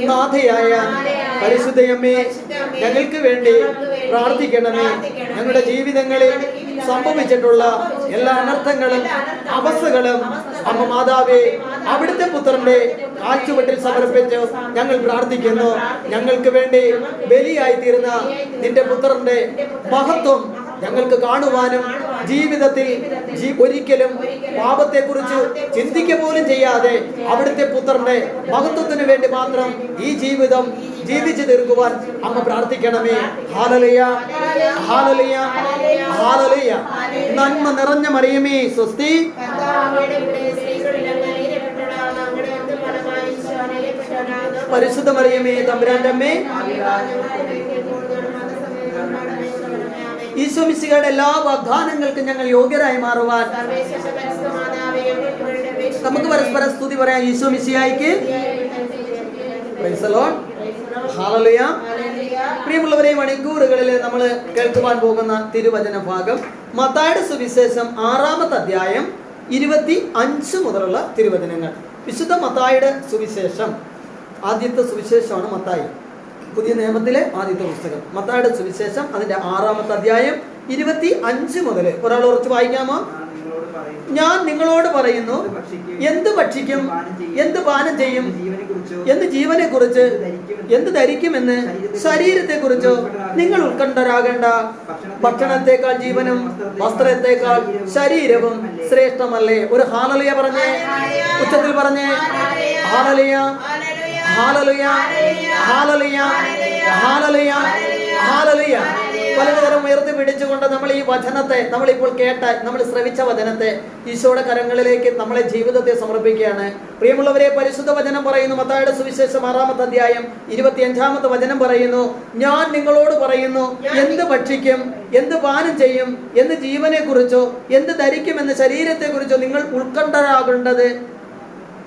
നാഥയായ പരിശുദ്ധയമ്മേ, ഞങ്ങൾക്ക് വേണ്ടി പ്രാർത്ഥിക്കണമേ. ഞങ്ങളുടെ ജീവിതങ്ങളിൽ സംഭവിച്ചിട്ടുള്ള എല്ലാ അനർത്ഥങ്ങളും അവസ്ഥകളും അമ്മ മാതാവേ അവിടുത്തെ പുത്രന്റെ കാൽച്ചുവട്ടിൽ സമർപ്പിച്ച് ഞങ്ങൾ പ്രാർത്ഥിക്കുന്നു. ഞങ്ങൾക്ക് വേണ്ടി ബലിയായി തീർന്ന നിന്റെ പുത്രന്റെ മഹത്വം ഞങ്ങൾക്ക് കാണുവാനും ജീവിതത്തിൽ ഒരിക്കലും പാപത്തെക്കുറിച്ച് ചിന്തിക്കുക പോലും ചെയ്യാതെ അവിടുത്തെ പുത്രന്റെ മഹത്വത്തിന് വേണ്ടി മാത്രം ഈ ജീവിതം ജീവിച്ചു തീർക്കുവാൻ അമ്മ പ്രാർത്ഥിക്കണമേ. ഹല്ലേലൂയ, ഹല്ലേലൂയ, ഹല്ലേലൂയ. നന്മ നിറഞ്ഞ മറിയമേ സ്വസ്തി. പരിശുദ്ധ മറിയമേ തമ്പുരാന്റെ അമ്മേ, ഈശോ മിശിഹായുടെ എല്ലാ വാഗ്ദാനങ്ങൾക്കും ഞങ്ങൾ യോഗ്യരായി മാറുവാൻ നമുക്ക് പരസ്പരം സ്തുതി പറയാം. ഈശോ മിശിഹായ്ക്ക് പ്രൈസ് ദി ലോർഡ്. ഹല്ലേലൂയ. പ്രിയമുള്ളവരെ, മണിക്കൂറുകളിൽ നമ്മൾ കേൾക്കുവാൻ പോകുന്ന തിരുവചന ഭാഗം മത്തായിയുടെ സുവിശേഷം 6-ാമത്തെ അധ്യായം 25 മുതലുള്ള തിരുവചനങ്ങൾ. വിശുദ്ധ മത്തായിയുടെ സുവിശേഷം, ആദ്യത്തെ സുവിശേഷമാണ് മത്തായി, പുതിയ നിയമത്തിലെ ആദ്യത്തെ പുസ്തകം. മത്തായിയുടെ സുവിശേഷം അതിന്റെ 6-ാമത്തെ അധ്യായം 25 മുതൽ ഒരാൾ ഉറച്ചു വായിക്കാമോ? ഞാൻ നിങ്ങളോട് പറയുന്നു, എന്ത് ഭക്ഷിക്കും, എന്ത് പാനം ചെയ്യും, എന്ത് ജീവനെ കുറിച്ച്, എന്ത് ധരിക്കുമെന്ന് ശരീരത്തെ കുറിച്ചോ നിങ്ങൾ ഉത്കണ്ഠരാകേണ്ട. ഭക്ഷണത്തെക്കാൾ ജീവനും വസ്ത്രത്തെക്കാൾ ശരീരവും ശ്രേഷ്ഠമല്ലേ? ഒരു ഹല്ലേലൂയ പറഞ്ഞേ, ഉച്ചത്തിൽ പറഞ്ഞേ. ഹല്ലേലൂയ, ഹല്ലേലൂയ, ഹല്ലേലൂയ, ഹല്ലേലൂയ, ഹല്ലേലൂയ. പലതരം ഉയർത്തി പിടിച്ചുകൊണ്ട് നമ്മൾ ഈ വചനത്തെ, നമ്മളിപ്പോൾ കേട്ട, നമ്മൾ ശ്രവിച്ച വചനത്തെ ഈശോയുടെ കരങ്ങളിലേക്ക് നമ്മളെ ജീവിതത്തെ സമർപ്പിക്കുകയാണ്. പ്രിയമുള്ളവരെ, പരിശുദ്ധ വചനം പറയുന്നു, മത്തായിയുടെ സുവിശേഷം 6-ാമത്തെ അധ്യായം 25-ാമത്തെ വചനം പറയുന്നു, ഞാൻ നിങ്ങളോട് പറയുന്നു, എന്ത് ഭക്ഷിക്കും, എന്ത് പാനം ചെയ്യും, എന്ത് ജീവനെ കുറിച്ചോ, എന്ത് ധരിക്കും എന്ന ശരീരത്തെ കുറിച്ചോ നിങ്ങൾ ഉത്കണ്ഠരാകേണ്ടത്.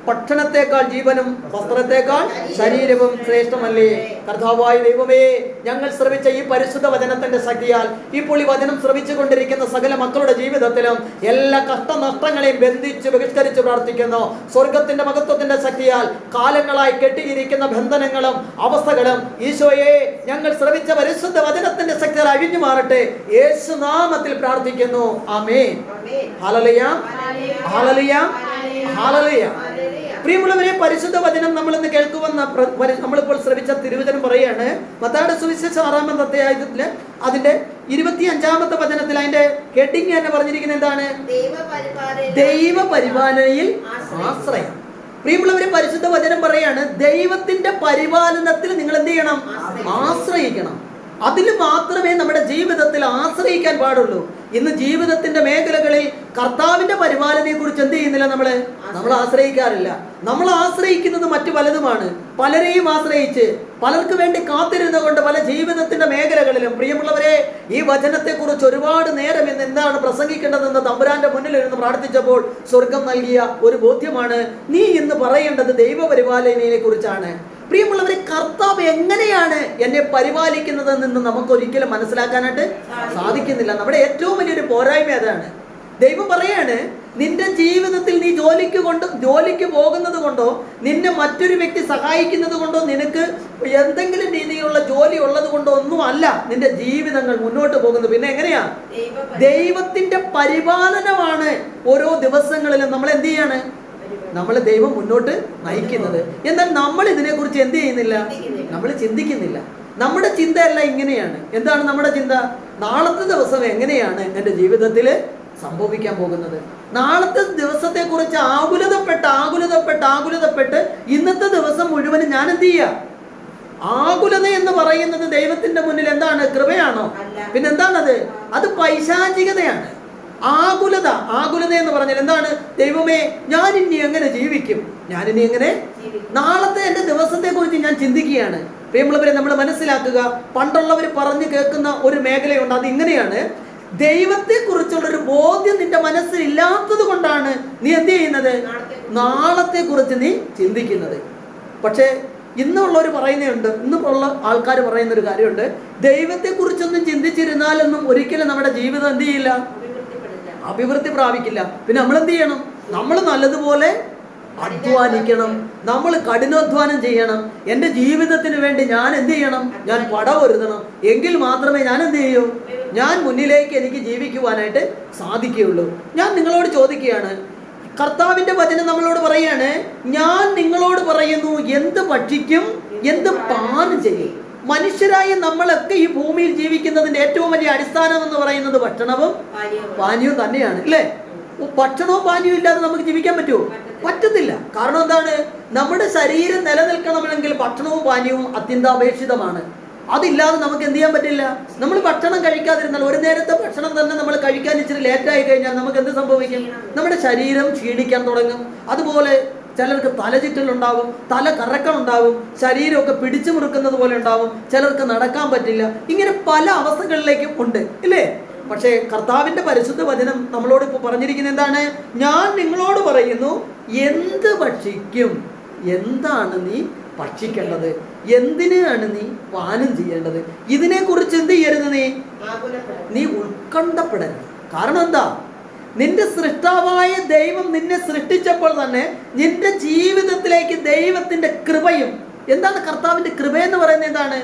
ഭക്ഷണത്തെക്കാൾ ജീവനും വസ്ത്രത്തെക്കാൾ ശരീരവും ശ്രേഷ്ഠമല്ലേ? കർത്താവായ ദൈവമേ, ഞങ്ങൾ ശ്രവിച്ച ഈ പരിശുദ്ധ വചനത്തിന്റെ ശക്തിയാൽ ഇപ്പോൾ ഈ വചനം ശ്രവിച്ചു കൊണ്ടിരിക്കുന്ന സകല മക്കളുടെ ജീവിതത്തിലും എല്ലാ കഷ്ടനഷ്ടങ്ങളെയും ബന്ധിച്ച് ബഹിഷ്കരിച്ച് പ്രാർത്ഥിക്കുന്നു. സ്വർഗത്തിന്റെ മഹത്വത്തിന്റെ ശക്തിയാൽ കാലങ്ങളായി കെട്ടിയിരിക്കുന്ന ബന്ധനങ്ങളും അവസ്ഥകളും ഈശോയെ ഞങ്ങൾ ശ്രവിച്ച പരിശുദ്ധ വചനത്തിന്റെ ശക്തിയാൽ അഴിഞ്ഞു മാറട്ടെ. യേശു നാമത്തിൽ പ്രാർത്ഥിക്കുന്നു. ആമേൻ. ഹല്ലേലൂയ, ഹല്ലേലൂയ, ഹല്ലേലൂയ. പ്രിയമുള്ളവരെ, പരിശുദ്ധ വചനം നമ്മൾ ഇന്ന് കേൾക്കുമെന്ന നമ്മളിപ്പോൾ ശ്രവിച്ച തിരുവചനം പറയാണ്. മത്തായിയുടെ സുവിശേഷം 6-ാമത്തെ അധ്യായത്തില് അതിന്റെ 25-ാമത്തെ വചനത്തിൽ അതിന്റെ ഹെഡിങ് തന്നെ പറഞ്ഞിരിക്കുന്നത് എന്താണ്? ദൈവപരിപാലനയിൽ ആശ്രയം. പ്രിയമുള്ളവരെ, പരിശുദ്ധ വചനം പറയാണ്, ദൈവത്തിന്റെ പരിപാലനത്തിൽ നിങ്ങൾ എന്ത് ചെയ്യണം? ആശ്രയിക്കണം. അതിൽ മാത്രമേ നമ്മുടെ ജീവിതത്തിൽ ആശ്രയിക്കാൻ പാടുള്ളൂ. ഇന്ന് ജീവിതത്തിന്റെ മേഖലകളിൽ കർത്താവിന്റെ പരിപാലനയെ കുറിച്ച് എന്ത് ചെയ്യുന്നില്ല, നമ്മൾ ആശ്രയിക്കാറില്ല. നമ്മൾ ആശ്രയിക്കുന്നത് മറ്റു പലതുമാണ്. പലരെയും ആശ്രയിച്ച് പലർക്ക് വേണ്ടി കാത്തിരുന്നുകൊണ്ട് പല ജീവിതത്തിന്റെ മേഖലകളിലും. പ്രിയമുള്ളവരെ, ഈ വചനത്തെ കുറിച്ച് ഒരുപാട് നേരം ഇന്ന് എന്താണ് പ്രസംഗിക്കേണ്ടതെന്ന് തമ്പുരാന്റെ മുന്നിൽ ഇരുന്ന് പ്രാർത്ഥിച്ചപ്പോൾ സ്വർഗം നൽകിയ ഒരു ബോധ്യമാണ്, നീ ഇന്ന് പറയേണ്ടത് ദൈവപരിപാലനയെ കുറിച്ചാണ്. പ്രിയമുള്ളവരെ, കർത്താവ് എങ്ങനെയാണ് എന്നെ പരിപാലിക്കുന്നതെന്ന് നമുക്ക് ഒരിക്കലും മനസ്സിലാക്കാനായിട്ട് സാധിക്കുന്നില്ല. നമ്മുടെ ഏറ്റവും വലിയൊരു പോരായ്മ അതാണ്. ദൈവം പറയാണ്, നിന്റെ ജീവിതത്തിൽ നീ ജോലിക്ക് പോകുന്നത് കൊണ്ടോ, നിന്നെ മറ്റൊരു വ്യക്തി സഹായിക്കുന്നത് കൊണ്ടോ, നിനക്ക് എന്തെങ്കിലും രീതിയിലുള്ള ജോലി ഉള്ളത് കൊണ്ടോ ഒന്നും അല്ല നിന്റെ ജീവിതങ്ങൾ മുന്നോട്ട് പോകുന്നത്. പിന്നെ എങ്ങനെയാ? ദൈവത്തിന്റെ പരിപാലനമാണ് ഓരോ ദിവസങ്ങളിലും നമ്മൾ എന്ത് ചെയ്യാണ്? നമ്മളെ ദൈവം മുന്നോട്ട് നയിക്കുന്നത്. എന്നാൽ നമ്മൾ ഇതിനെക്കുറിച്ച് എന്ത് ചെയ്യുന്നില്ല? നമ്മൾ ചിന്തിക്കുന്നില്ല. നമ്മുടെ ചിന്തയല്ല ഇങ്ങനെയാണ്. എന്താണ് നമ്മുടെ ചിന്ത? നാളത്തെ ദിവസം എങ്ങനെയാണ് എൻ്റെ ജീവിതത്തിൽ സംഭവിക്കാൻ പോകുന്നത്? നാളത്തെ ദിവസത്തെ കുറിച്ച് ആകുലതപ്പെട്ട് ഇന്നത്തെ ദിവസം മുഴുവൻ ഞാൻ എന്ത് ചെയ്യുക? ആകുലത എന്ന് പറയുന്നത് ദൈവത്തിന്റെ മുന്നിൽ എന്താണ്? കൃപയാണോ? പിന്നെന്താണത്? അത് പൈശാചികതയാണ്. ആകുലത എന്ന് പറഞ്ഞാൽ എന്താണ്? ദൈവമേ, ഞാൻ ഇനി എങ്ങനെ ജീവിക്കും? ഞാനിനി എങ്ങനെ നാളത്തെ എൻ്റെ ദിവസത്തെ കുറിച്ച് ഞാൻ ചിന്തിക്കുകയാണ്. പ്രിയമുള്ളവരെ, നമ്മൾ മനസ്സിലാക്കുക, പണ്ടുള്ളവർ പറഞ്ഞു കേൾക്കുന്ന ഒരു മേഖലയുണ്ട്. അത് ഇങ്ങനെയാണ്, ദൈവത്തെ കുറിച്ചുള്ളൊരു ബോധ്യം നിന്റെ മനസ്സിൽ ഇല്ലാത്തത് കൊണ്ടാണ് നീ എന്ത് ചെയ്യുന്നത്? നാളത്തെ കുറിച്ച് നീ ചിന്തിക്കുന്നത്. പക്ഷേ ഇന്നുള്ളവർ പറയുന്നുണ്ട്, ഇന്നുള്ള ആൾക്കാർ പറയുന്ന ഒരു കാര്യമുണ്ട്, ദൈവത്തെ കുറിച്ചൊന്നും ചിന്തിച്ചിരുന്നാലൊന്നും ഒരിക്കലും നമ്മുടെ ജീവിതം എന്ത് ചെയ്യില്ല? അഭിവൃദ്ധി പ്രാപിക്കില്ല. പിന്നെ നമ്മൾ എന്ത് ചെയ്യണം? നമ്മൾ നല്ലതുപോലെ അധ്വാനിക്കണം, നമ്മൾ കഠിനാധ്വാനം ചെയ്യണം. എൻ്റെ ജീവിതത്തിന് വേണ്ടി ഞാൻ എന്ത് ചെയ്യണം? ഞാൻ പടവൊരുതണം. എങ്കിൽ മാത്രമേ ഞാൻ എന്ത് ചെയ്യൂ? ഞാൻ മുന്നിലേക്ക് എനിക്ക് ജീവിക്കുവാനായിട്ട് സാധിക്കുകയുള്ളൂ. ഞാൻ നിങ്ങളോട് ചോദിക്കുകയാണ്, കർത്താവിന്റെ വചനം നമ്മളോട് പറയാണ്, ഞാൻ നിങ്ങളോട് പറയുന്നു, എന്ത് ഭക്ഷിക്കും, എന്ത് പാനം ചെയ്യും. മനുഷ്യരായ നമ്മളൊക്കെ ഈ ഭൂമിയിൽ ജീവിക്കുന്നതിന്റെ ഏറ്റവും വലിയ അടിസ്ഥാനം എന്ന് പറയുന്നത് ഭക്ഷണവും പാനീയവും തന്നെയാണ്, അല്ലേ? ഭക്ഷണവും പാനീയവും ഇല്ലാതെ നമുക്ക് ജീവിക്കാൻ പറ്റുമോ? പറ്റത്തില്ല. കാരണം എന്താണ്? നമ്മുടെ ശരീരം നിലനിൽക്കണമെങ്കിൽ ഭക്ഷണവും പാനീയവും അത്യന്താപേക്ഷിതമാണ്. അതില്ലാതെ നമുക്ക് എന്ത് ചെയ്യാൻ പറ്റില്ല. നമ്മൾ ഭക്ഷണം കഴിക്കാതിരുന്നാൽ, ഒരു നേരത്തെ ഭക്ഷണം തന്നെ നമ്മൾ കഴിക്കാൻ ഇച്ചിരി ലേറ്റായി കഴിഞ്ഞാൽ നമുക്ക് എന്ത് സംഭവിക്കും? നമ്മുടെ ശരീരം ക്ഷീണിക്കാൻ തുടങ്ങും. അതുപോലെ ചിലർക്ക് തലചുറ്റലുണ്ടാവും, തല കറക്കമുണ്ടാവും, ശരീരമൊക്കെ പിടിച്ചു മുറുക്കുന്നത് പോലെ ഉണ്ടാവും, ചിലർക്ക് നടക്കാൻ പറ്റില്ല. ഇങ്ങനെ പല അവസ്ഥകളിലേക്കും ഉണ്ട്, ഇല്ലേ? പക്ഷേ കർത്താവിന്റെ പരിശുദ്ധ വചനം നമ്മളോട് ഇപ്പോൾ പറഞ്ഞിരിക്കുന്നത് എന്താണ്? ഞാൻ നിങ്ങളോട് പറയുന്നു, എന്ത് ഭക്ഷിക്കും, എന്താണ് നീ ഭക്ഷിക്കേണ്ടത്, എന്തിനാണ് നീ പാനം ചെയ്യേണ്ടത്, ഇതിനെക്കുറിച്ച് എന്ത് ചെയ്യരുത്? നീ ഉത്കണ്ഠപ്പെടരുത്. കാരണം എന്താ? നിന്റെ സൃഷ്ടാവായ ദൈവം നിന്നെ സൃഷ്ടിച്ചപ്പോൾ തന്നെ നിന്റെ ജീവിതത്തിലേക്ക് ദൈവത്തിന്റെ കൃപയും, എന്താണ് കർത്താവിന്റെ കൃപയെന്ന് പറയുന്നത്? എന്താണ്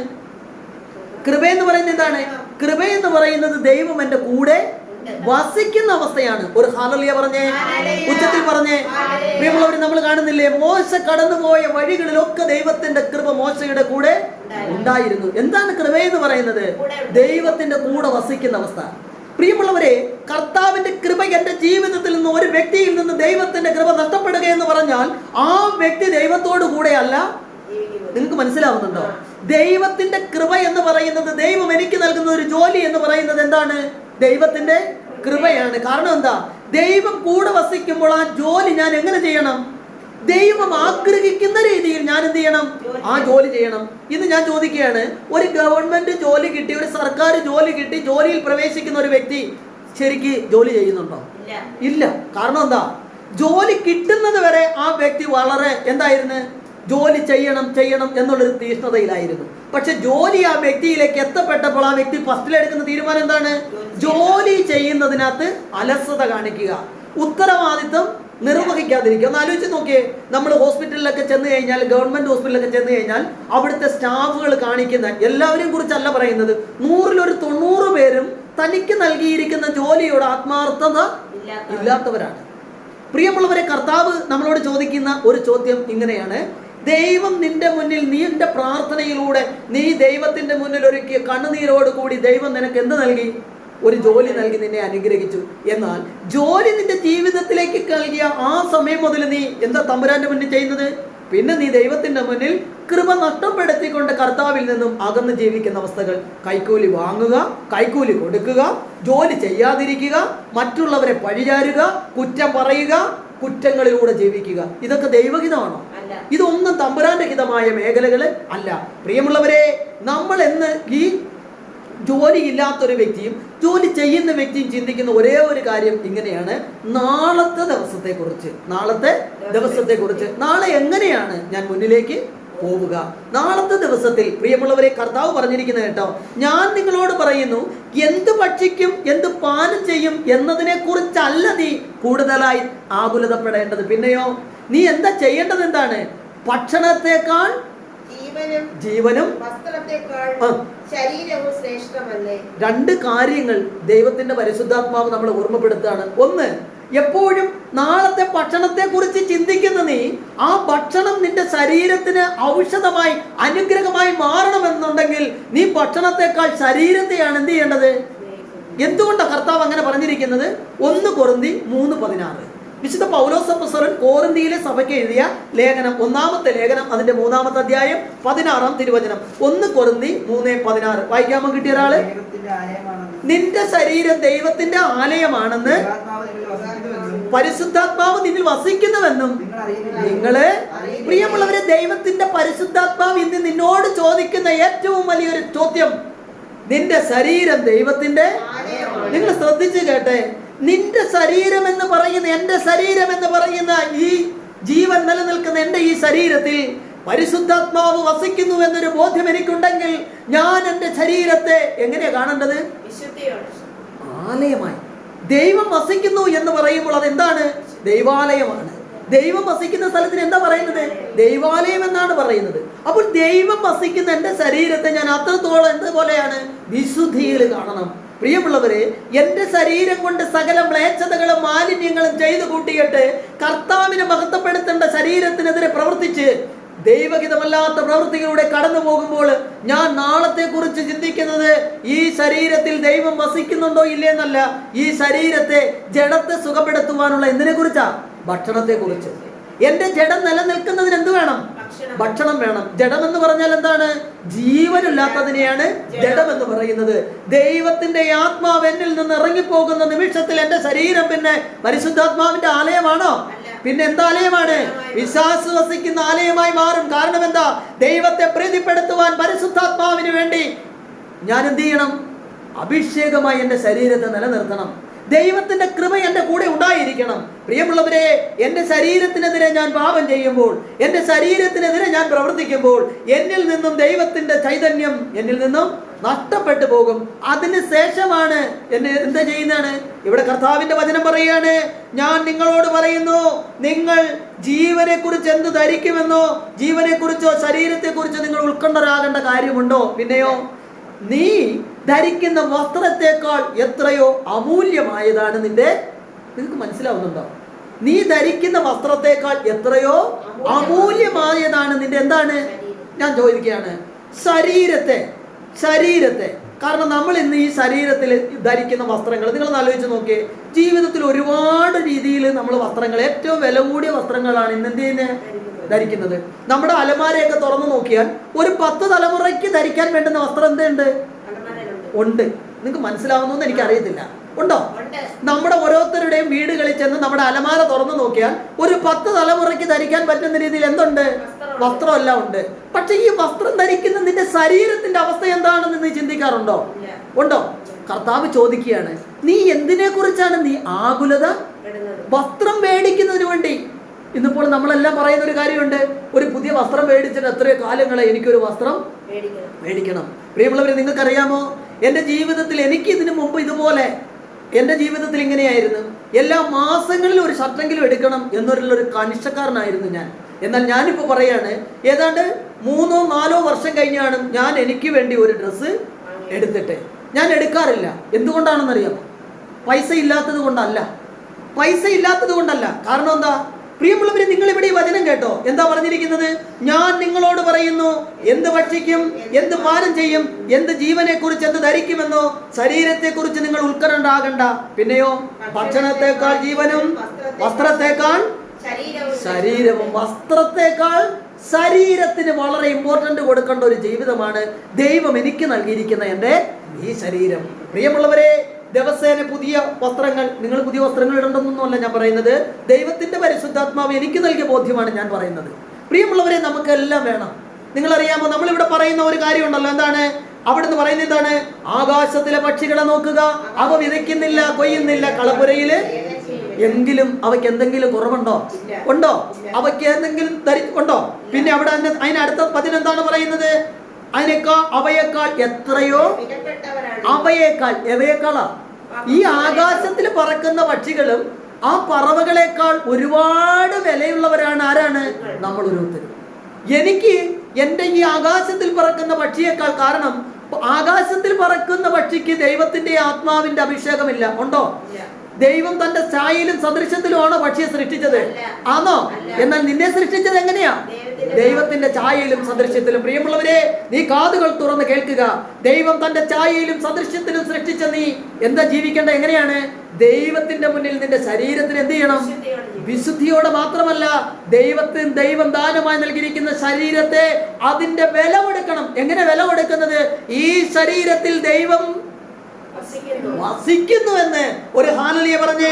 കൃപയെന്ന് പറയുന്നത്? എന്താണ് കൃപയെന്ന് പറയുന്നത്? ദൈവം എൻ്റെ കൂടെ വസിക്കുന്ന അവസ്ഥയാണ്. ഒരു ഹല്ലേലൂയ പറഞ്ഞേ, ഉച്ചത്തിൽ പറഞ്ഞേ. പ്രിയമുള്ളവരെ, നമ്മൾ കാണുന്നില്ലേ, മോശ കടന്നുപോയ വഴികളിലൊക്കെ ദൈവത്തിന്റെ കൃപ മോശയുടെ കൂടെ ഉണ്ടായിരുന്നു. എന്താണ് കൃപയെന്ന് പറയുന്നത്? ദൈവത്തിന്റെ കൂടെ വസിക്കുന്ന അവസ്ഥ. പ്രിയമുള്ളവരെ, കർത്താവിന്റെ കൃപ എൻ്റെ ജീവിതത്തിൽ നിന്ന്, ഒരു വ്യക്തിയിൽ നിന്ന് ദൈവത്തിന്റെ കൃപ നഷ്ടപ്പെടുക എന്ന് പറഞ്ഞാൽ ആ വ്യക്തി ദൈവത്തോടു കൂടെ അല്ല. നിങ്ങൾക്ക് മനസ്സിലാവുന്നുണ്ടോ? ദൈവത്തിന്റെ കൃപ എന്ന് പറയുന്നത്, ദൈവം എനിക്ക് നൽകുന്ന ഒരു ജോലി എന്ന് പറയുന്നത് എന്താണ്? ദൈവത്തിന്റെ കൃപയാണ്. കാരണം എന്താ? ദൈവം കൂടെ വസിക്കുമ്പോൾ ആ ജോലി ഞാൻ എങ്ങനെ ചെയ്യണം? ദൈവം ആഗ്രഹിക്കുന്ന രീതിയിൽ ഞാൻ എന്ത് ചെയ്യണം? ആ ജോലി ചെയ്യണം. ഇന്ന് ഞാൻ ചോദിക്കുകയാണ്, ഒരു ഗവൺമെന്റ് ജോലി കിട്ടി, ഒരു സർക്കാർ ജോലി കിട്ടി, ജോലിയിൽ പ്രവേശിക്കുന്ന ഒരു വ്യക്തി ശരിക്ക് ജോലി ചെയ്യുന്നുണ്ടോ? ഇല്ല. കാരണം എന്താ? ജോലി കിട്ടുന്നത് വരെ ആ വ്യക്തി വളരെ എന്തായിരുന്നു? ജോലി ചെയ്യണം എന്നുള്ളൊരു തീഷ്ണതയിലായിരുന്നു. പക്ഷെ ജോലി ആ വ്യക്തിയിലേക്ക് എത്തപ്പെട്ടപ്പോൾ ആ വ്യക്തി ഫസ്റ്റിലെടുക്കുന്ന തീരുമാനം എന്താണ്? ജോലി ചെയ്യുന്നതിനകത്ത് അലസത കാണിക്കുക, ഉത്തരവാദിത്വം നിർവഹിക്കാതിരിക്കുക. ഒന്ന് ആലോചിച്ച് നോക്കിയേ, നമ്മൾ ഹോസ്പിറ്റലിലൊക്കെ ചെന്ന് കഴിഞ്ഞാൽ, ഗവൺമെന്റ് ഹോസ്പിറ്റലിലൊക്കെ ചെന്ന് കഴിഞ്ഞാൽ അവിടുത്തെ സ്റ്റാഫുകൾ കാണിക്കുന്ന, എല്ലാവരെയും കുറിച്ചല്ല പറയുന്നത്, 100-90 പേരും തനിക്ക് നൽകിയിരിക്കുന്ന ജോലിയോട് ആത്മാർത്ഥത ഇല്ലാത്തവരാണ്. പ്രിയമുള്ളവരെ, കർത്താവ് നമ്മളോട് ചോദിക്കുന്ന ഒരു ചോദ്യം ഇങ്ങനെയാണ്: ദൈവം നിന്റെ മുന്നിൽ, നിന്റെ പ്രാർത്ഥനയിലൂടെ നീ ദൈവത്തിന്റെ മുന്നിൽ ഒരുക്കിയ കണ്ണുനീരോട് കൂടി ദൈവം നിനക്ക് എന്ത് നൽകി? ഒരു ജോലി നൽകി നിന്നെ അനുഗ്രഹിച്ചു. എന്നാൽ ജോലി നിന്റെ ജീവിതത്തിലേക്ക് നൽകിയ ആ സമയം മുതൽ നീ എന്താ തമ്പുരാന്റെ മുന്നിൽ ചെയ്യുന്നത്? പിന്നെ നീ ദൈവത്തിന്റെ മുന്നിൽ കൃപ നഷ്ടപ്പെടുത്തിക്കൊണ്ട് കർത്താവിൽ നിന്നും അകന്ന് ജീവിക്കുന്ന അവസ്ഥകൾ. കൈക്കൂലി വാങ്ങുക, കൈക്കൂലി കൊടുക്കുക, ജോലി ചെയ്യാതിരിക്കുക, മറ്റുള്ളവരെ പഴിചാരുക, കുറ്റം പറയുക, കുറ്റങ്ങളിലൂടെ ജീവിക്കുക. ഇതൊക്കെ ദൈവഹിതമാണോ? ഇതൊന്നും തമ്പുരാന്റെ ഹിതമായ മേഖലകള് അല്ല. പ്രിയമുള്ളവരെ, നമ്മൾ എന്ന് ഈ ജോലി ഇല്ലാത്തൊരു വ്യക്തിയും ജോലി ചെയ്യുന്ന വ്യക്തിയും ചിന്തിക്കുന്ന ഒരേ ഒരു കാര്യം ഇങ്ങനെയാണ്: നാളത്തെ ദിവസത്തെക്കുറിച്ച്. നാളെ എങ്ങനെയാണ് ഞാൻ മുന്നിലേക്ക് പോവുക? നാളത്തെ ദിവസത്തിൽ പ്രിയമുള്ളവരെ, കർത്താവ് പറഞ്ഞിരിക്കുന്നത് കേട്ടോ, ഞാൻ നിങ്ങളോട് പറയുന്നു, എന്ത് ഭക്ഷിക്കും, എന്ത് പാനം ചെയ്യും എന്നതിനെ കുറിച്ചല്ല നീ കൂടുതലായി ആകുലതപ്പെടേണ്ടത്. പിന്നെയോ, നീ എന്താ ചെയ്യേണ്ടത്? എന്താണ്? ഭക്ഷണത്തെക്കാൾ ജീവനും ശരീരവും ശ്രേഷ്ഠമല്ലേ. 2 കാര്യങ്ങൾ ദൈവത്തിന്റെ പരിശുദ്ധാത്മാവ് നമ്മളെ ഓർമ്മപ്പെടുത്തുകയാണ്. ഒന്ന്, എപ്പോഴും നാളത്തെ ഭക്ഷണത്തെ കുറിച്ച് ചിന്തിക്കുന്ന നീ, ആ ഭക്ഷണം നിന്റെ ശരീരത്തിന് ഔഷധമായി, അനുഗ്രഹമായി മാറണമെന്നുണ്ടെങ്കിൽ നീ ഭക്ഷണത്തെക്കാൾ ശരീരത്തെയാണ് എന്ത് ചെയ്യേണ്ടത്? എന്തുകൊണ്ടാണ് കർത്താവ് അങ്ങനെ പറഞ്ഞിരിക്കുന്നത്? 1 കൊറിന്തി 3:16. വിശുദ്ധ പൗലോസ് അപ്പോസ്തലൻ കോറിന്തിയിലെ സഭയ്ക്ക് എഴുതിയ ലേഖനം, 1-ാമത്തെ ലേഖനം, അതിന്റെ 3-ാമത്തെ അധ്യായം 16-ാം തിരുവചനം. 1 കൊറിന്തി 3:16 വായിക്കാമോ? കിട്ടിയ ഒരാള്? നിന്റെ ശരീരം ദൈവത്തിന്റെ ആലയമാണെന്ന്, പരിശുദ്ധാത്മാവ് നിന്നിൽ വസിക്കുന്നുവെന്നും നിങ്ങള്. പ്രിയമുള്ളവരെ, ദൈവത്തിന്റെ പരിശുദ്ധാത്മാവ് ഇന്ന് നിന്നോട് ചോദിക്കുന്ന ഏറ്റവും വലിയൊരു ചോദ്യം, നിന്റെ ശരീരം ദൈവത്തിന്റെ. നിങ്ങൾ ശ്രദ്ധിച്ചു കേട്ടെ, നിന്റെ ശരീരം എന്ന് പറയുന്ന, എൻ്റെ ശരീരം എന്ന് പറയുന്ന ഈ ജീവൻ നിലനിൽക്കുന്ന എൻ്റെ ഈ ശരീരത്തിൽ പരിശുദ്ധാത്മാവ് വസിക്കുന്നു എന്നൊരു ബോധ്യം എനിക്കുണ്ടെങ്കിൽ ഞാൻ എൻ്റെ ശരീരത്തെ എങ്ങനെയാ കാണേണ്ടത്? ആലയമായി. ദൈവം വസിക്കുന്നു എന്ന് പറയുമ്പോൾ അതെന്താണ്? ദൈവാലയമാണ്. ദൈവം വസിക്കുന്ന സ്ഥലത്തിന് എന്താ പറയുന്നത്? ദൈവാലയം എന്നാണ് പറയുന്നത്. അപ്പോൾ ദൈവം വസിക്കുന്ന എൻ്റെ ശരീരത്തെ ഞാൻ അത്രത്തോളം എന്തുപോലെയാണ്? വിശുദ്ധിയിൽ കാണണം. പ്രിയമുള്ളവരെ, എൻ്റെ ശരീരം കൊണ്ട് സകല മ്ലേച്ഛതകളും മാലിന്യങ്ങളും ചെയ്തു കൂട്ടിയിട്ട് കർത്താവിനെ മഹത്വപ്പെടുത്തേണ്ട ശരീരത്തിനെതിരെ പ്രവർത്തിച്ച് ദൈവഹിതമല്ലാത്ത പ്രവൃത്തികളിലൂടെ കടന്നു പോകുമ്പോൾ ഞാൻ നാളത്തെ കുറിച്ച് ചിന്തിക്കുന്നത് ഈ ശരീരത്തിൽ ദൈവം വസിക്കുന്നുണ്ടോ ഇല്ലേന്നല്ല, ഈ ശരീരത്തെ ജഡത്തെ സുഖപ്പെടുത്തുവാനുള്ള എന്തിനെ കുറിച്ചാ? ഭക്ഷണത്തെ കുറിച്ച്. എന്റെ ജഡം നിലനിൽക്കുന്നതിന് എന്ത് വേണം? ഭക്ഷണം വേണം. ജഡം എന്ന് പറഞ്ഞാൽ എന്താണ്? ജീവനില്ലാത്തതിനെയാണ് ജഡം എന്ന് പറയുന്നത്. ദൈവത്തിന്റെ ആത്മാവ് എന്നിൽ നിന്ന് ഇറങ്ങിപ്പോകുന്ന നിമിഷത്തിൽ എന്റെ ശരീരം പിന്നെ പരിശുദ്ധാത്മാവിന്റെ ആലയമാണോ? പിന്നെ എന്താ ആലയമാണ്? പിശാച് വസിക്കുന്ന ആലയമായി മാറും. കാരണം എന്താ? ദൈവത്തെ പ്രീതിപ്പെടുത്തുവാൻ പരിശുദ്ധാത്മാവിന് വേണ്ടി ഞാൻ എന്ത് ചെയ്യണം? അഭിഷേകമായി എൻ്റെ ശരീരത്തെ നിലനിർത്തണം. ദൈവത്തിന്റെ കൃപ എൻ്റെ കൂടെ ഉണ്ടായിരിക്കണം. പ്രിയമുള്ളവരെ, എൻ്റെ ശരീരത്തിനെതിരെ ഞാൻ പാപം ചെയ്യുമ്പോൾ, എൻ്റെ ശരീരത്തിനെതിരെ ഞാൻ പ്രവർത്തിക്കുമ്പോൾ എന്നിൽ നിന്നും ദൈവത്തിന്റെ ചൈതന്യം എന്നിൽ നിന്നും നഷ്ടപ്പെട്ടു പോകും. അതിന് ശേഷമാണ് എന്നെ എന്താ ചെയ്യുന്നതാണ്? ഇവിടെ കർത്താവിന്റെ വചനം പറയുകയാണ്, ഞാൻ നിങ്ങളോട് പറയുന്നു, നിങ്ങൾ ജീവനെ കുറിച്ച് എന്ത് ധരിക്കുമെന്നോ ജീവനെ കുറിച്ചോ ശരീരത്തെ കുറിച്ചോ നിങ്ങൾ ഉത്കണ്ഠരാകേണ്ട കാര്യമുണ്ടോ? പിന്നെയോ, നീ ധരിക്കുന്ന വസ്ത്രത്തെക്കാൾ എത്രയോ അമൂല്യമായതാണ് നിങ്ങൾക്ക് മനസ്സിലാവുന്നുണ്ടോ? നീ ധരിക്കുന്ന വസ്ത്രത്തെക്കാൾ എത്രയോ അമൂല്യമായതാണ് നിന്റെ എന്താണ്? ഞാൻ ചോദിക്കുകയാണ്, ശരീരത്തെ. കാരണം നമ്മൾ ഇന്ന് ഈ ശരീരത്തിൽ ധരിക്കുന്ന വസ്ത്രങ്ങൾ നിങ്ങളൊന്ന് ആലോചിച്ച് നോക്കിയേ. ജീവിതത്തിൽ ഒരുപാട് രീതിയിൽ നമ്മൾ വസ്ത്രങ്ങൾ, ഏറ്റവും വില കൂടിയ വസ്ത്രങ്ങളാണ് ഇന്ന് എന്ത് ചെയ്യുന്നത്? ധരിക്കുന്നത്. നമ്മുടെ അലമാരയൊക്കെ തുറന്നു നോക്കിയാൽ ഒരു 10 തലമുറയ്ക്ക് ധരിക്കാൻ വേണ്ടുന്ന വസ്ത്രം എന്തുണ്ട്? ഉണ്ട്. നിങ്ങൾക്ക് മനസ്സിലാവുന്നു എനിക്കറിയത്തില്ല. ഉണ്ടോ? നമ്മുടെ ഓരോരുത്തരുടെയും വീടുകളിൽ ചെന്ന് നമ്മുടെ അലമാര തുറന്നു നോക്കിയാൽ ഒരു 10 തലമുറയ്ക്ക് ധരിക്കാൻ പറ്റുന്ന രീതിയിൽ എന്തുണ്ട്? വസ്ത്രമെല്ലാം ഉണ്ട്. പക്ഷെ ഈ വസ്ത്രം ധരിക്കുന്ന നിന്റെ ശരീരത്തിന്റെ അവസ്ഥ എന്താണെന്ന് നീ ചിന്തിക്കാറുണ്ടോ? ഉണ്ടോ? കർത്താവ് ചോദിക്കുകയാണ്, നീ എന്തിനെ കുറിച്ചാണ് നീ ആകുലത? വസ്ത്രം മേടിക്കുന്നതിന് വേണ്ടി. ഇന്നിപ്പോൾ നമ്മളെല്ലാം പറയുന്ന ഒരു കാര്യമുണ്ട്, ഒരു പുതിയ വസ്ത്രം മേടിച്ചിട്ട് എത്രയോ കാലങ്ങളെ എനിക്കൊരു വസ്ത്രം മേടിക്കണം. പ്രിയമുള്ളവരെ, നിങ്ങൾക്കറിയാമോ, എൻ്റെ ജീവിതത്തിൽ എനിക്ക് ഇതിനു മുമ്പ് ഇതുപോലെ എൻ്റെ ജീവിതത്തിൽ ഇങ്ങനെയായിരുന്നു. എല്ലാ മാസങ്ങളിലും ഒരു ഷർട്ടെങ്കിലും എടുക്കണം എന്നൊരു കനിഷ്ഠക്കാരനായിരുന്നു ഞാൻ. എന്നാൽ ഞാനിപ്പോൾ പറയാണ്, ഏതാണ്ട് 3-4 വർഷം കഴിഞ്ഞാണ് ഞാൻ എനിക്ക് വേണ്ടി ഒരു ഡ്രസ്സ് എടുത്തിട്ട്. ഞാൻ എടുക്കാറില്ല. എന്തുകൊണ്ടാണെന്നറിയാമോ? പൈസ ഇല്ലാത്തത് കൊണ്ടല്ല. കാരണം എന്താ? പ്രിയമുള്ളവരെ, നിങ്ങൾ ഇവിടെ ഈ വചനം കേട്ടോ? എന്താ പറഞ്ഞിരിക്കുന്നത്? ഞാൻ നിങ്ങളോട് പറയുന്നു, എന്ത് ഭക്ഷിക്കും, എന്ത് പാനം ചെയ്യും, എന്ത് ജീവനെ കുറിച്ച് എന്ത് ധരിക്കുമെന്നോ ശരീരത്തെ കുറിച്ച് നിങ്ങൾ ഉത്കണ്ഠരാകണ്ട. പിന്നെയോ, ഭക്ഷണത്തെക്കാൾ ജീവനും വസ്ത്രത്തെക്കാൾ ശരീരവും. വസ്ത്രത്തെക്കാൾ ശരീരത്തിന് വളരെ ഇമ്പോർട്ടന്റ് കൊടുക്കേണ്ട ഒരു ജീവിതമാണ് ദൈവം എനിക്ക് നൽകിയിരിക്കുന്ന എൻ്റെ ഈ ശരീരം. പ്രിയമുള്ളവരെ, ദിവസേന പുതിയ വസ്ത്രങ്ങൾ, നിങ്ങൾ പുതിയ വസ്ത്രങ്ങൾ ഇടണമെന്നൊന്നുമല്ല ഞാൻ പറയുന്നത്. ദൈവത്തിന്റെ പരിശുദ്ധാത്മാവ് എനിക്ക് നൽകിയ ബോധ്യമാണ് ഞാൻ പറയുന്നത്. പ്രിയമുള്ളവരെ, നമുക്കെല്ലാം വേണം. നിങ്ങളറിയാമോ, നമ്മളിവിടെ പറയുന്ന ഒരു കാര്യമുണ്ടല്ലോ, എന്താണ്? അവിടുന്ന് പറയുന്നത് എന്താണ്? ആകാശത്തിലെ പക്ഷികളെ നോക്കുക, അവ വിതയ്ക്കുന്നില്ല, കൊയ്യുന്നില്ല, കളപ്പുരയില് എങ്കിലും അവയ്ക്ക് എന്തെങ്കിലും കുറവുണ്ടോ? ഉണ്ടോ? അവയ്ക്ക് എന്തെങ്കിലും ഉണ്ടോ? പിന്നെ അവിടെ അതിനടുത്ത പതിനെന്താണ് പറയുന്നത്? അവയേക്കാൾ എത്രയോ, അവയേക്കാളാ ഈ ആകാശത്തിൽ പറക്കുന്ന പക്ഷികളും ആ പറവകളെക്കാൾ ഒരുപാട് വിലയുള്ളവരാണ്. ആരാണ്? നമ്മൾ ഓരോരുത്തരും. എനിക്ക് എൻ്റെ ഈ ആകാശത്തിൽ പറക്കുന്ന പക്ഷിയേക്കാൾ, കാരണം ആകാശത്തിൽ പറക്കുന്ന പക്ഷിക്ക് ദൈവത്തിന്റെ ആത്മാവിന്റെ അഭിഷേകമില്ല. ഉണ്ടോ? ദൈവം തന്റെ ഛായയിലും സദൃശ്യത്തിലുമാണോ പക്ഷിയെ സൃഷ്ടിച്ചത്? ആണോ? എന്നാൽ നിന്നെ സൃഷ്ടിച്ചത് എങ്ങനെയാ? ദൈവത്തിന്റെ ഛായയിലും സദൃശ്യത്തിലും. പ്രിയമുള്ളവരെ, നീ കാതുകൾ തുറന്ന് കേൾക്കുക. ദൈവം തന്റെ ഛായയിലും സദൃശ്യത്തിലും സൃഷ്ടിച്ച നീ എന്താ ജീവിക്കേണ്ട? എങ്ങനെയാണ്? ദൈവത്തിന്റെ മുന്നിൽ നിന്റെ ശരീരത്തിന് എന്ത് ചെയ്യണം? വിശുദ്ധിയോടെ മാത്രമല്ല, ദൈവം ദാനമായി നൽകിയിരിക്കുന്ന ശരീരത്തെ അതിന്റെ വില കൊടുക്കണം. എങ്ങനെ വില കൊടുക്കുന്നത്? ഈ ശരീരത്തിൽ ദൈവം വസിക്കുന്നു എന്ന് ഒരു ഹല്ലേലൂയ പറഞ്ഞേ.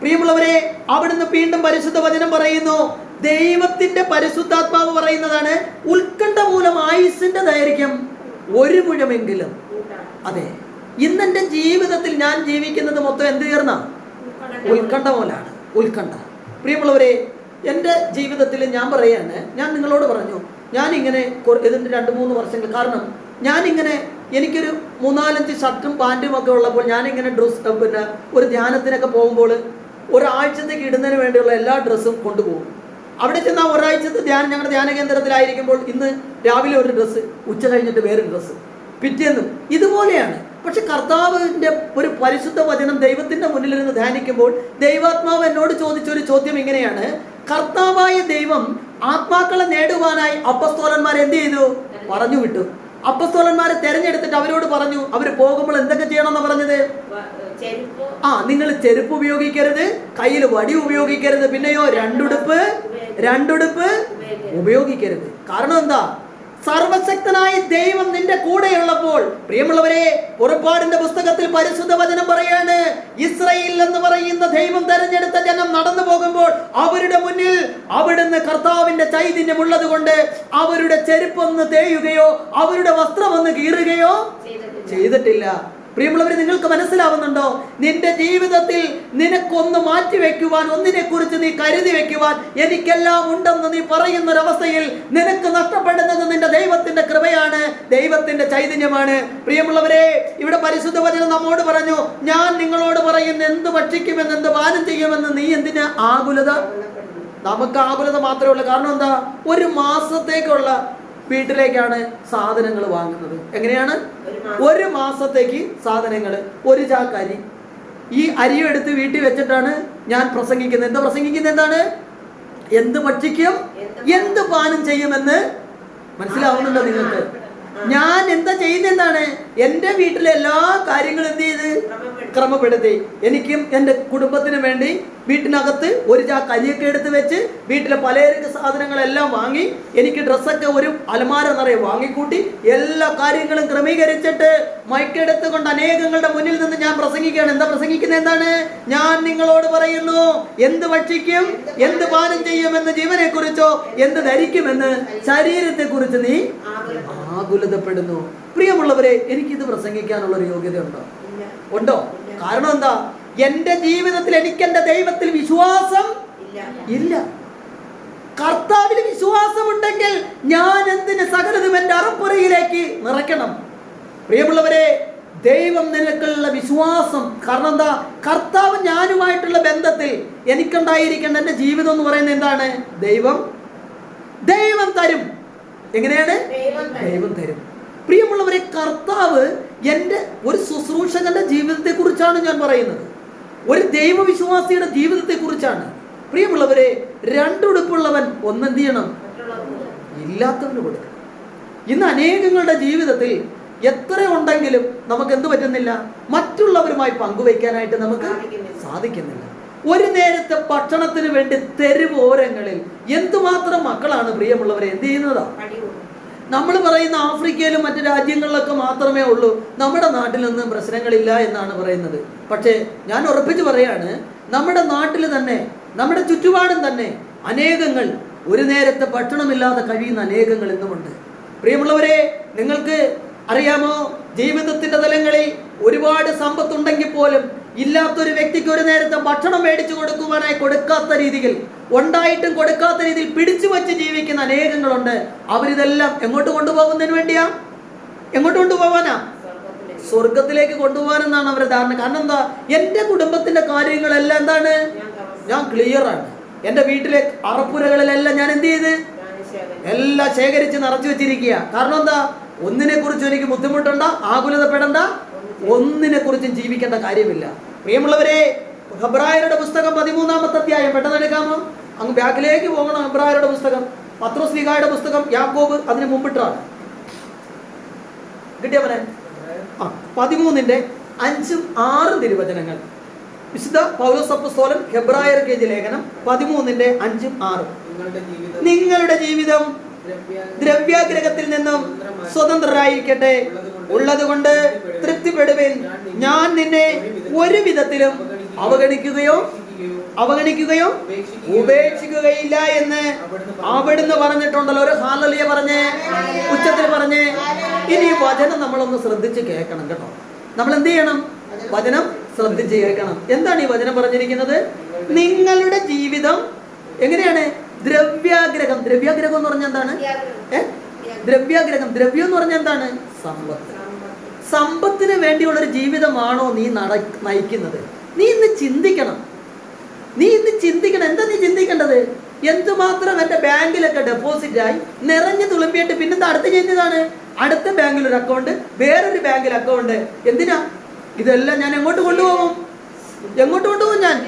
പ്രിയമുള്ളവരെ, അവിടുന്ന് വീണ്ടും പരിശുദ്ധ വചനം പറയുന്നു, ദൈവത്തിന്റെ പരിശുദ്ധാത്മാവ് പറയുന്നതാണ്, ഉത്കണ്ഠ മൂലം ആയുസ്സിന്റെ ദൈർഘ്യം 1 മുഴമെങ്കിലും. അതെ, ഇന്നെന്റെ ജീവിതത്തിൽ ഞാൻ ജീവിക്കുന്നത് മൊത്തം എന്ത് തീർന്ന? ഉത്കണ്ഠ മൂലാണ്. ഉത്കണ്ഠ. പ്രിയമുള്ളവരെ, എൻ്റെ ജീവിതത്തിൽ ഞാൻ പറയാണ്, ഞാൻ നിങ്ങളോട് പറഞ്ഞു, ഞാനിങ്ങനെ ഇതിൻ്റെ 2-3 വർഷങ്ങൾ, കാരണം ഞാനിങ്ങനെ എനിക്കൊരു 3-4 ഷർട്ടും പാൻറ്റും ഒക്കെ ഉള്ളപ്പോൾ ഞാനിങ്ങനെ ഒരു ധ്യാനത്തിനൊക്കെ പോകുമ്പോൾ ഒരാഴ്ചത്തേക്ക് ഇടുന്നതിന് വേണ്ടിയുള്ള എല്ലാ ഡ്രസ്സും കൊണ്ടുപോകും. അവിടെ ചെന്ന് ആ ഒരാഴ്ചത്തെ ഞങ്ങളുടെ ധ്യാന കേന്ദ്രത്തിലായിരിക്കുമ്പോൾ ഇന്ന് രാവിലെ ഒരു ഡ്രസ്സ്, ഉച്ച കഴിഞ്ഞിട്ട് വേറൊരു ഡ്രസ്സ്, പിറ്റേന്നും ഇതുപോലെയാണ്. പക്ഷെ കർത്താവിൻ്റെ ഒരു പരിശുദ്ധ വചനം ദൈവത്തിൻ്റെ മുന്നിലിരുന്ന് ധ്യാനിക്കുമ്പോൾ ദൈവാത്മാവ് എന്നോട് ചോദിച്ചൊരു ചോദ്യം ഇങ്ങനെയാണ്: കർത്താവായ ദൈവം ആത്മാക്കളെ നേടുവാനായി അപ്പസ്തോലന്മാരെ എന്ത് ചെയ്തു? പറഞ്ഞു വിട്ടു. അപ്പസ്തോലന്മാരെ തെരഞ്ഞെടുത്തിട്ട് അവരോട് പറഞ്ഞു, അവർ പോകുമ്പോൾ എന്തൊക്കെ ചെയ്യണമെന്ന് പറഞ്ഞത്? നിങ്ങൾ ചെരുപ്പ് ഉപയോഗിക്കരുത്, കയ്യിൽ വടി ഉപയോഗിക്കരുത്, പിന്നെയോ രണ്ടുടുപ്പ് ഉപയോഗിക്കരുത്. കാരണം എന്താ? സർവശക്തനായ ദൈവം നിന്റെ കൂടെയുള്ളപ്പോൾ. പ്രിയമുള്ളവരെ, പുറപ്പാടിന്റെ പുസ്തകത്തിൽ പരിശുദ്ധ വചനം പറയാണ്, ഇസ്രായേൽ എന്ന് പറയുന്ന ദൈവം തെരഞ്ഞെടുത്ത ജനം നടന്നു പോകുമ്പോൾ അവരുടെ മുന്നിൽ അവിടുന്ന് കർത്താവിന്റെ ചൈതന്യം ഉള്ളത് കൊണ്ട് അവരുടെ ചെരുപ്പൊന്ന് തേയുകയോ അവരുടെ വസ്ത്രം ഒന്ന് കീറുകയോ ചെയ്തിട്ടില്ല. പ്രിയമുള്ളവരെ, നിങ്ങൾക്ക് മനസ്സിലാവുന്നുണ്ടോ? നിന്റെ ജീവിതത്തിൽ നിനക്കൊന്ന് മാറ്റി വെക്കുവാൻ, ഒന്നിനെ കുറിച്ച് നീ കരുതി വെക്കുവാൻ എനിക്കെല്ലാം ഉണ്ടെന്ന് നീ പറയുന്നൊരവസ്ഥയിൽ നിനക്ക് നഷ്ടപ്പെടുന്നത് നിന്റെ ദൈവത്തിന്റെ കൃപയാണ്, ദൈവത്തിന്റെ ചൈതന്യമാണ്. പ്രിയമുള്ളവരെ, ഇവിടെ പരിശുദ്ധ വചനം നമ്മോട് പറഞ്ഞു, ഞാൻ നിങ്ങളോട് പറയുന്ന എന്ത് ഭക്ഷിക്കുമെന്ന്, എന്ത് പാനം ചെയ്യുമെന്ന് നീ എന്തിനാ ആകുലത? നമുക്ക് ആകുലത മാത്രമേ ഉള്ളൂ. കാരണം എന്താ? ഒരു മാസത്തേക്കുള്ള വീട്ടിലേക്കാണ് സാധനങ്ങൾ വാങ്ങുന്നത്. എങ്ങനെയാണ്? ഒരു മാസത്തേക്ക് സാധനങ്ങൾ, ഒരു ചാക്ക് അരി. ഈ അരിയും എടുത്ത് വീട്ടിൽ വെച്ചിട്ടാണ് ഞാൻ പ്രസംഗിക്കുന്നത്. എന്താ പ്രസംഗിക്കുന്നത്? എന്താണ്? എന്ത് ഭക്ഷിക്കും, എന്ത് പാനം ചെയ്യുമെന്ന് മനസ്സിലാവുന്നുണ്ടോ നിങ്ങൾക്ക്? ഞാൻ എന്താ ചെയ്യുന്നത്? എന്താണ്? എൻ്റെ വീട്ടിലെ എല്ലാ കാര്യങ്ങളും എന്ത് ചെയ്ത് ക്രമപ്പെടുത്തി എനിക്കും എൻ്റെ കുടുംബത്തിനും വേണ്ടി വീട്ടിനകത്ത് ഒരു ചാക്ക് അരിയൊക്കെ എടുത്ത് വെച്ച് വീട്ടിലെ പലചരക്ക് സാധനങ്ങളെല്ലാം വാങ്ങി, എനിക്ക് ഡ്രസ്സൊക്കെ ഒരു അലമാര നിറയെ വാങ്ങിക്കൂട്ടി എല്ലാ കാര്യങ്ങളും ക്രമീകരിച്ചിട്ട് മൈക്കെടുത്തുകൊണ്ട് അനേകങ്ങളുടെ മുന്നിൽ നിന്ന് ഞാൻ പ്രസംഗിക്കുകയാണ്. എന്താ പ്രസംഗിക്കുന്നത്? എന്താണ്? ഞാൻ നിങ്ങളോട് പറയുന്നു, എന്ത് ഭക്ഷിക്കും, എന്ത് പാനം ചെയ്യുമെന്ന്, ജീവനെ കുറിച്ചോ എന്ത് ധരിക്കുമെന്ന് ശരീരത്തെ കുറിച്ച് നീ ആകുലതപ്പെടുന്നു. പ്രിയമുള്ളവരെ, എനിക്കിത് പ്രസംഗിക്കാനുള്ള ഒരു യോഗ്യത ഉണ്ടോ? കാരണം എന്താ? എന്റെ ജീവിതത്തിൽ എനിക്ക് എന്റെ ദൈവത്തിൽ വിശ്വാസം ഇല്ല. കർത്താവിൽ വിശ്വാസമുണ്ടെങ്കിൽ ഞാൻ എന്തിന് സകലതും എന്റെ അറപ്പുറയിലേക്ക് നിറയ്ക്കണം? പ്രിയമുള്ളവരെ, ദൈവം നിനക്കുള്ള വിശ്വാസം. കാരണം എന്താ? കർത്താവ് ഞാനുമായിട്ടുള്ള ബന്ധത്തിൽ എനിക്കുണ്ടായിരിക്കേണ്ട എന്റെ ജീവിതം എന്ന് പറയുന്നത് എന്താണ്? ദൈവം തരും. എങ്ങനെയാണ്? ദൈവം തരും. പ്രിയമുള്ളവരെ, കർത്താവ് എൻ്റെ ഒരു ശുശ്രൂഷകന്റെ ജീവിതത്തെ കുറിച്ചാണ് ഞാൻ പറയുന്നത്, ഒരു ദൈവവിശ്വാസിയുടെ ജീവിതത്തെ കുറിച്ചാണ്. പ്രിയമുള്ളവരെ, രണ്ടുടുപ്പുള്ളവൻ ഒന്നെന്ത് ചെയ്യണം? ഇല്ലാത്തവന് കൊടുക്കണം. ഇന്ന് അനേകങ്ങളുടെ ജീവിതത്തിൽ എത്ര ഉണ്ടെങ്കിലും നമുക്ക് എന്ത് പറ്റുന്നില്ല? മറ്റുള്ളവരുമായി പങ്കുവയ്ക്കാനായിട്ട് നമുക്ക് സാധിക്കുന്നില്ല. ഒരു നേരത്തെ ഭക്ഷണത്തിന് വേണ്ടി തെരുവ് ഓരങ്ങളിൽ എന്തുമാത്രം മക്കളാണ് പ്രിയമുള്ളവരെ എന്ത് ചെയ്യുന്നതാ? നമ്മൾ പറയുന്ന ആഫ്രിക്കയിലും മറ്റു രാജ്യങ്ങളിലൊക്കെ മാത്രമേ ഉള്ളൂ, നമ്മുടെ നാട്ടിലൊന്നും പ്രശ്നങ്ങളില്ല എന്നാണ് പറയുന്നത്. പക്ഷേ ഞാൻ ഉറപ്പിച്ച് പറയാണ്, നമ്മുടെ നാട്ടിൽ തന്നെ, നമ്മുടെ ചുറ്റുപാടും തന്നെ അനേകങ്ങൾ ഒരു നേരത്തെ ഭക്ഷണമില്ലാതെ കഴിയുന്ന അനേകങ്ങൾ ഇന്നുമുണ്ട്. പ്രിയമുള്ളവരെ, നിങ്ങൾക്ക് അറിയാമോ, ജീവിതത്തിന്റെ തലങ്ങളിൽ ഒരുപാട് സമ്പത്തുണ്ടെങ്കിൽ പോലും ഇല്ലാത്തൊരു വ്യക്തിക്ക് ഒരു നേരത്തെ ഭക്ഷണം മേടിച്ചു കൊടുക്കുവാനായി കൊടുക്കാത്ത രീതിയിൽ, ഉണ്ടായിട്ടും കൊടുക്കാത്ത രീതിയിൽ പിടിച്ചു വച്ച് ജീവിക്കുന്ന അനേകങ്ങളുണ്ട്. അവരിതെല്ലാം എങ്ങോട്ട് കൊണ്ടുപോകുന്നതിന് വേണ്ടിയാ? എങ്ങോട്ട് കൊണ്ടുപോകാനാ? സ്വർഗത്തിലേക്ക് കൊണ്ടുപോകാനെന്നാണ് അവരുടെ ധാരണ. കാരണം എന്താ? എൻ്റെ കുടുംബത്തിന്റെ കാര്യങ്ങളെല്ലാം എന്താണ്? ഞാൻ ക്ലിയറാണ്. എൻ്റെ വീട്ടിലെ അറപ്പുരകളിലെല്ലാം ഞാൻ എന്ത് ചെയ്ത് എല്ലാം ശേഖരിച്ച് നിറച്ചു വെച്ചിരിക്കുക. കാരണം എന്താ? ഒന്നിനെ കുറിച്ചും എനിക്ക് ബുദ്ധിമുട്ടുണ്ട, ആകുലതപ്പെടണ്ട, ഒന്നിനെ കുറിച്ചും ജീവിക്കേണ്ട കാര്യമില്ല. പ്രിയമുള്ളവരെ, ഹെബ്രായരുടെ പുസ്തകം 13-ാമത്തെ അധ്യായം പെട്ടെന്ന് എടുക്കാമോ? അങ്ങ് ബാക്കിലേക്ക് പോകണം. ഹെബ്രായരുടെ പുസ്തകം, പത്രോസ്ലീഹായുടെ പുസ്തകം, യാക്കോബ് അതിന് മുമ്പിട്ടാണ്. കിട്ടിയ പോലെ 13-5-6 തിരുവചനങ്ങൾ. വിശുദ്ധ പൗലോസ് അപ്പോസ്തലൻ ഹെബ്രായർക്ക് എഴുതിയ ലേഖനം 13-5-6. നിങ്ങളുടെ ജീവിതം ദ്രവ്യാഗ്രഹത്തിൽ നിന്നും സ്വതന്ത്രരായിരിക്കട്ടെ, ഉള്ളതുകൊണ്ട് തൃപ്തിപ്പെടുവിൻ. ഞാൻ നിന്നെ ഒരു വിധത്തിലും അവഗണിക്കുകയോ ഉപേക്ഷിക്കുകയില്ല എന്ന് അവിടുന്ന് പറഞ്ഞിട്ടുണ്ടല്ലോ. ഒരു ഹല്ലേലൂയ പറഞ്ഞേ, ഉച്ചത്തിൽ പറഞ്ഞേ. ഇനി വചനം നമ്മളൊന്ന് ശ്രദ്ധിച്ച് കേൾക്കണം കേട്ടോ. നമ്മൾ എന്ത് ചെയ്യണം? വചനം ശ്രദ്ധിച്ച് കേൾക്കണം. എന്താണ് ഈ വചനം പറഞ്ഞിരിക്കുന്നത്? നിങ്ങളുടെ ജീവിതം എങ്ങനെയാണ്? ദ്രവ്യാഗ്രഹം. ദ്രവ്യാഗ്രഹം എന്ന് പറഞ്ഞാൽ എന്താണ്? ദ്രവ്യാഗ്രഹം, ദ്രവ്യം എന്ന് പറഞ്ഞാൽ എന്താണ്? സമ്പത്ത്. സമ്പത്തിന് വേണ്ടിയുള്ളൊരു ജീവിതമാണോ നീ നയിക്കുന്നത്? നീ ഇന്ന് ചിന്തിക്കണം. നീ ഇന്ന് ചിന്തിക്കണം. എന്താ നീ ചിന്തിക്കേണ്ടത്? എന്തുമാത്രം എൻ്റെ ബാങ്കിലൊക്കെ ഡെപ്പോസിറ്റ് ആയി നിറഞ്ഞു തുളുമ്പിയിട്ട് പിന്നെന്താ അടുത്ത് ചെയ്യുന്നതാണ്? അടുത്ത ബാങ്കിൽ ഒരു അക്കൗണ്ട്, വേറൊരു ബാങ്കിൽ അക്കൗണ്ട്. എന്തിനാ ഇതെല്ലാം? ഞാൻ എങ്ങോട്ട് കൊണ്ടുപോകും? എങ്ങോട്ട് കൊണ്ടുപോകും ഞാൻ?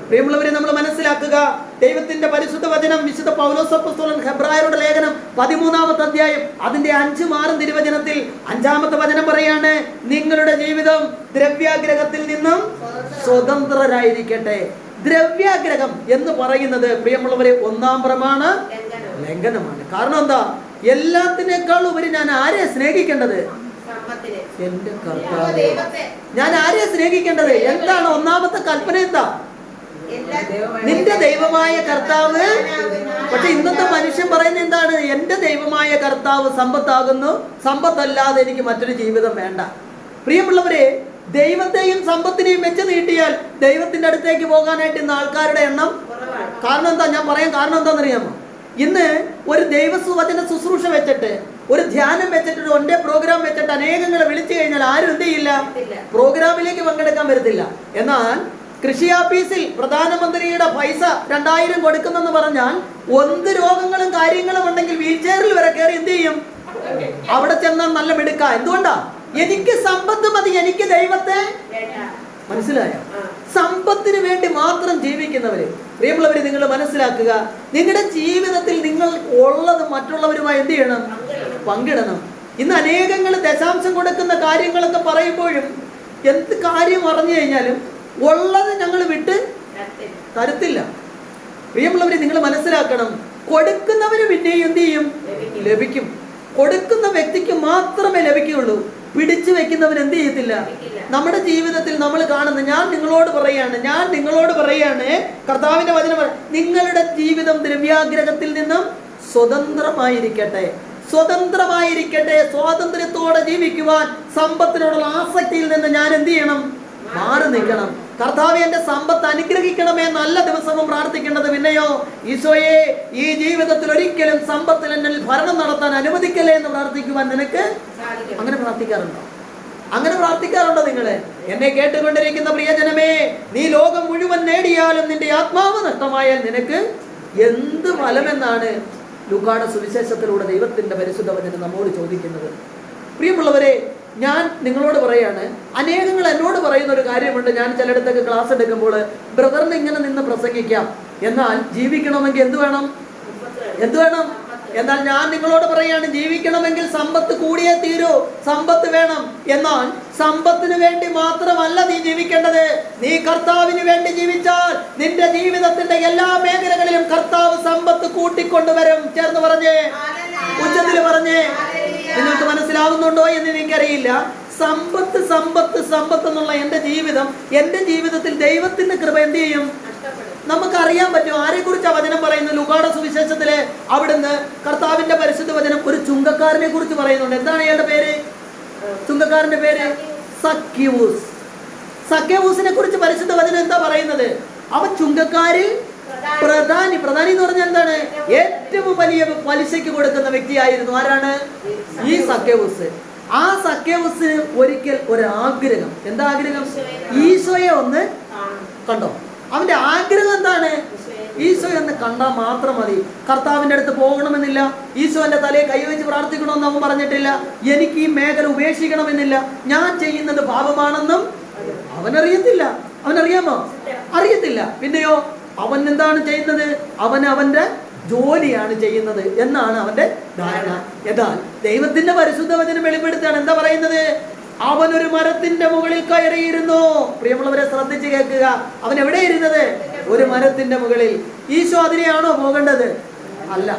പ്രിയമുള്ളവരെ, നമ്മൾ മനസ്സിലാക്കുക, ദൈവത്തിന്റെ പരിശുദ്ധ വചനം വിശുദ്ധ പൗലോസ് അപ്പോസ്തലൻ ഹെബ്രായരുടെ ലേഖനം 13-ാമത്തെ അധ്യായം അതിന്റെ 5-6 തിരുവചനത്തിൽ 5-ാമത്തെ വചനം പറയാണ്, നിങ്ങളുടെ ജീവിതം ദ്രവ്യാഗ്രഹത്തിൽ നിന്നും സ്വതന്ത്രരായിരിക്കട്ടെ. ദ്രവ്യാഗ്രഹം എന്ന് പറയുന്നത് പ്രിയമുള്ളവരെ 1-ാം പ്രമാണ ലംഘനമാണ്. കാരണം എന്താ? എല്ലാത്തിനേക്കാൾ ഉപരി ഞാൻ ആരെ സ്നേഹിക്കേണ്ടത്? എന്റെ കർത്താവേ. ഞാൻ ആരെ സ്നേഹിക്കേണ്ടത്? എന്താണ് 1-ാമത്തെ കൽപ്പന? എന്താ? നിന്റെ ദൈവമായ കർത്താവ്. പക്ഷെ ഇന്നത്തെ മനുഷ്യൻ പറയുന്നത് എന്താണ്? എന്റെ ദൈവമായ കർത്താവ് സമ്പത്താകുന്നു, സമ്പത്തല്ലാതെ എനിക്ക് മറ്റൊരു ജീവിതം വേണ്ട. പ്രിയമുള്ളവരെ, ദൈവത്തെയും സമ്പത്തിനെയും വെച്ച് നീട്ടിയാൽ ദൈവത്തിന്റെ അടുത്തേക്ക് പോകാനായിട്ട് ഇന്ന് ആൾക്കാരുടെ എണ്ണം. കാരണം എന്താ? ഞാൻ പറയാൻ കാരണം എന്താണെന്നറിയാമോ? ഇന്ന് ഒരു ദൈവവചന ശുശ്രൂഷ വെച്ചിട്ട്, ഒരു ധ്യാനം വെച്ചിട്ട്, ഒരു ഒന്നേ പ്രോഗ്രാം വെച്ചിട്ട് അനേകങ്ങളെ വിളിച്ചു കഴിഞ്ഞാൽ ആരും എന്ത് ചെയ്യില്ല? പ്രോഗ്രാമിലേക്ക് പങ്കെടുക്കാൻ വരത്തില്ല. എന്നാൽ കൃഷി ഓഫീസിൽ പ്രധാനമന്ത്രിയുടെ പൈസ 2000 കൊടുക്കുന്നെന്ന് പറഞ്ഞാൽ എന്ത് രോഗങ്ങളും കാര്യങ്ങളും ഉണ്ടെങ്കിൽ വീൽ ചെയറിൽ വരെ കയറി എന്ത് ചെയ്യും? അവിടെ ചെന്നാൽ നല്ല മിടുക്ക. എന്തുകൊണ്ടാ? എനിക്ക് സമ്പത്ത് മതി, എനിക്ക് ദൈവത്തെ. മനസ്സിലായോ? സമ്പത്തിന് വേണ്ടി മാത്രം ജീവിക്കുന്നവര്, പ്രിയമുള്ളവര്, നിങ്ങൾ മനസ്സിലാക്കുക, നിങ്ങളുടെ ജീവിതത്തിൽ നിങ്ങൾ ഉള്ളത് മറ്റുള്ളവരുമായി എന്ത് ചെയ്യണം? പങ്കിടണം. ഇന്ന് അനേകങ്ങൾ ദശാംശം കൊടുക്കുന്ന കാര്യങ്ങളൊക്കെ പറയുമ്പോഴും എന്ത് കാര്യം പറഞ്ഞു കഴിഞ്ഞാലും ഉള്ളത് ഞങ്ങൾ വിട്ട് തരത്തില്ല. പ്രിയമുള്ളവരെ, നിങ്ങൾ മനസ്സിലാക്കണം, കൊടുക്കുന്നവര് പിന്നെയും എന്ത് ചെയ്യും? ലഭിക്കും. കൊടുക്കുന്ന വ്യക്തിക്ക് മാത്രമേ ലഭിക്കുകയുള്ളൂ. പിടിച്ചു വെക്കുന്നവൻ എന്ത് ചെയ്യത്തില്ല. നമ്മുടെ ജീവിതത്തിൽ നമ്മൾ കാണുന്ന, ഞാൻ നിങ്ങളോട് പറയാണ് കർത്താവിന്റെ വചനം, നിങ്ങളുടെ ജീവിതം ദ്രവ്യാഗ്രഹത്തിൽ നിന്നും സ്വതന്ത്രമായിരിക്കട്ടെ. സ്വാതന്ത്ര്യത്തോടെ ജീവിക്കുവാൻ സമ്പത്തിനോടുള്ള ആസക്തിയിൽ നിന്ന് ഞാൻ എന്ത് ചെയ്യണം? മാറി നിൽക്കണം. കർത്താവേ, എന്റെ സമ്പത്ത് അനുഗ്രഹിക്കണമേ. നല്ല ദിവസവും പ്രാർത്ഥിക്കേണ്ടത്. പിന്നെയോ, ഈശോയെ, ഈ ജീവിതത്തിൽ ഒരിക്കലും സമ്പത്തിൽ എന്നിൽ ഭരണം നടത്താൻ അനുവദിക്കലേ എന്ന് പ്രാർത്ഥിക്കുവാൻ നിനക്ക് അങ്ങനെ പ്രാർത്ഥിക്കാറുണ്ടോ നിങ്ങളെ? എന്നെ കേട്ടുകൊണ്ടിരിക്കുന്ന പ്രിയജനമേ, നീ ലോകം മുഴുവൻ നേടിയാലും നിന്റെ ആത്മാവ് നഷ്ടമായാൽ നിനക്ക് എന്ത് ഫലമെന്നാണ് ലൂക്കായുടെ സുവിശേഷത്തിലൂടെ ദൈവത്തിന്റെ പരിശുദ്ധ വചനം നമ്മോട് ചോദിക്കുന്നത്. പ്രിയമുള്ളവരെ, ഞാൻ നിങ്ങളോട് പറയാണ്, അനേകങ്ങൾ എന്നോട് പറയുന്ന ഒരു കാര്യമുണ്ട്. ഞാൻ ചിലയിടത്തൊക്കെ ക്ലാസ് എടുക്കുമ്പോൾ ബ്രദറിന് ഇങ്ങനെ നിന്ന് പ്രസംഗിക്കാം, എന്നാൽ ജീവിക്കണമെങ്കിൽ എന്ത് വേണം? എന്നാൽ ഞാൻ നിങ്ങളോട് പറയാണ്, ജീവിക്കണമെങ്കിൽ സമ്പത്ത് കൂടിയേ തീരൂ, സമ്പത്ത് വേണം. എന്നാൽ സമ്പത്തിന് വേണ്ടി മാത്രമല്ല നീ ജീവിക്കേണ്ടത്. നീ കർത്താവിന് വേണ്ടി ജീവിച്ചാൽ നിന്റെ ജീവിതത്തിന്റെ എല്ലാ മേഖലകളിലും കർത്താവ് സമ്പത്ത് കൂട്ടിക്കൊണ്ടുവരും. ചേർന്ന് പറഞ്ഞേ, ഉച്ചത്തിൽ പറഞ്ഞേ. നിങ്ങൾക്ക് മനസ്സിലാവുന്നുണ്ടോ എന്ന് എനിക്കറിയില്ല. സമ്പത്ത് എന്നുള്ള എൻ്റെ ജീവിതത്തിൽ ദൈവത്തിന്റെ കൃപ എന്ത് ചെയ്യും? നമുക്കറിയാൻ പറ്റും. ആരെ കുറിച്ചാ വചനം പറയുന്നത്? ലൂക്കായുടെ സുവിശേഷത്തിലെ അവിടുന്ന് കർത്താവിന്റെ പരിശുദ്ധ വചനം ഒരു ചുങ്കക്കാരനെ കുറിച്ച് പറയുന്നുണ്ട്. എന്താണ് അയാളുടെ പേര്? ചുങ്കക്കാരന്റെ പേര് സഖ്യവൂസ്. സഖ്യവൂസിനെ കുറിച്ച് പരിശുദ്ധ വചനം എന്താ പറയുന്നത്? അവൻ ചുങ്കക്കാരിൽ പ്രധാനി എന്ന് പറഞ്ഞാൽ എന്താണ്? ഏറ്റവും വലിയ പലിശയ്ക്ക് കൊടുക്കുന്ന വ്യക്തിയായിരുന്നു. ആരാണ്? ഈ സഖ്യവൂസ്. ആ സഖ്യവൂസിന് ഒരിക്കൽ ഒരാഗ്രഹം. എന്താ ആഗ്രഹം? ഈശോയെ ഒന്ന് കണ്ടോ. അവന്റെ ആഗ്രഹം എന്താണ്? ഈശോയെ ഒന്ന് കണ്ടാൽ മാത്രം മതി. കർത്താവിന്റെ അടുത്ത് പോകണമെന്നില്ല. ഈശോന്റെ തലയെ കൈവച്ച് പ്രാർത്ഥിക്കണമെന്ന് അവൻ പറഞ്ഞിട്ടില്ല. എനിക്ക് ഈ മേഖല ഉപേക്ഷിക്കണമെന്നില്ല. ഞാൻ ചെയ്യുന്നത് പാപമാണെന്നും അവനറിയത്തില്ല. അവനറിയാമോ? അറിയത്തില്ല. പിന്നെയോ അവൻ എന്താണ് ചെയ്യുന്നത്? അവന്റെ ജോലിയാണ് ചെയ്യുന്നത് എന്നാണ് അവന്റെ ധാരണ. എന്നാൽ ദൈവത്തിന്റെ പരിശുദ്ധ വചനം വെളിപ്പെടുത്താണ്. എന്താ പറയുന്നത്? അവനൊരു മരത്തിന്റെ മുകളിൽ കയറിയിരുന്നു. പ്രിയമുള്ളവരെ, ശ്രദ്ധിച്ച് കേൾക്കുക. അവൻ എവിടെ ഇരുന്നത്? ഒരു മരത്തിന്റെ മുകളിൽ. ഈശോ അതിനെയാണോ പോകേണ്ടത്? അല്ല.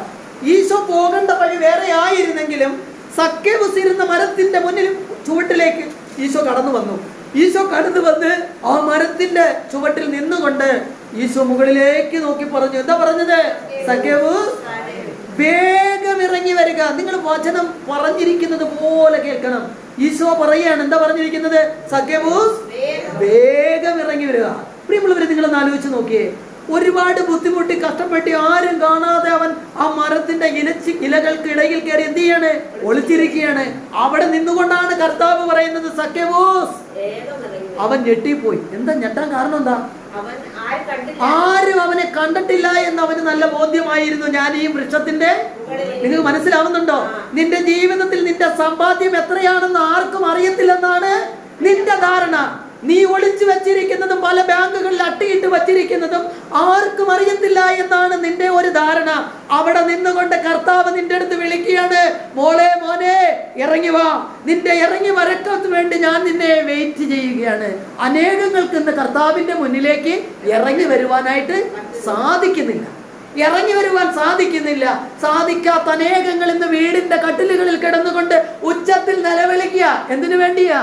ഈശോ പോകേണ്ട വഴി വേറെ ആയിരുന്നെങ്കിലും സഖ്യവൂസ് ഇരുന്ന മരത്തിന്റെ മുന്നിൽ ചുവട്ടിലേക്ക് ഈശോ കടന്നു വന്നു. ആ മരത്തിന്റെ ചുവട്ടിൽ നിന്നുകൊണ്ട് ഈശോ മുകളിലേക്ക് നോക്കി പറഞ്ഞു. എന്താ പറഞ്ഞത്? സഖ്യവൂസ്, വേഗം ഇറങ്ങി വരിക. നിങ്ങൾ വചനം പറഞ്ഞിരിക്കുന്നത് പോലെ കേൾക്കണം. ഈശോ പറയാണ്. എന്താ പറഞ്ഞിരിക്കുന്നത്? സഖ്യവൂസ്, വേഗം ഇറങ്ങി വരിക. പ്രിയമുള്ളവരെ, നിങ്ങളൊന്ന് ആലോചിച്ച് നോക്കിയേ. ഒരുപാട് ബുദ്ധിമുട്ടി കഷ്ടപ്പെട്ടി ആരും കാണാതെ അവൻ ആ മരത്തിന്റെ ഇലകൾക്ക് ഇടയിൽ കയറി എന്ത് ചെയ്യാണ്? ഒളിച്ചിരിക്കുകയാണ്. അവിടെ നിന്നുകൊണ്ടാണ് കർത്താവ് പറയുന്നത് സഖ്യവൂസ്. അവൻ ഞെട്ടിപ്പോയി. എന്താ ഞെട്ടാൻ കാരണം? എന്താ? ആരും അവനെ കണ്ടിട്ടില്ല എന്ന് അവന് നല്ല ബോധ്യമായിരുന്നു. ഞാൻ ഈ വൃക്ഷത്തിന്റെ, നിങ്ങൾക്ക് മനസ്സിലാവുന്നുണ്ടോ? നിന്റെ ജീവിതത്തിൽ നിന്റെ സമ്പാദ്യം എത്രയാണെന്ന് ആർക്കും അറിയത്തില്ലെന്നാണ് നിന്റെ ധാരണ. നീ ഒളിച്ചു വെച്ചിരിക്കുന്നതും പല ബാങ്കുകളിൽ അട്ടിയിട്ട് വച്ചിരിക്കുന്നതും ആർക്കും അറിയത്തില്ല എന്നാണ് നിന്റെ ഒരു ധാരണ. അവിടെ നിന്നുകൊണ്ട് കർത്താവ് നിന്റെ അടുത്ത് വിളിക്കുകയാണ്, മോളെ മോനെ ഇറങ്ങി വാ, നിന്റെ ഇറങ്ങി വരക്കത്ത് വേണ്ടി ഞാൻ നിന്നെ വെയിറ്റ് ചെയ്യുകയാണ്. അനേകങ്ങൾക്ക് ഇന്ന് കർത്താവിന്റെ മുന്നിലേക്ക് ഇറങ്ങി വരുവാനായിട്ട് സാധിക്കുന്നില്ല, ഇറങ്ങി വരുവാൻ സാധിക്കുന്നില്ല. സാധിക്കാത്ത അനേകങ്ങൾ ഇന്ന് വീടിന്റെ കട്ടിലുകളിൽ കിടന്നുകൊണ്ട് ഉച്ചത്തിൽ നിലവിളിക്കുക. എന്തിനു വേണ്ടിയാ?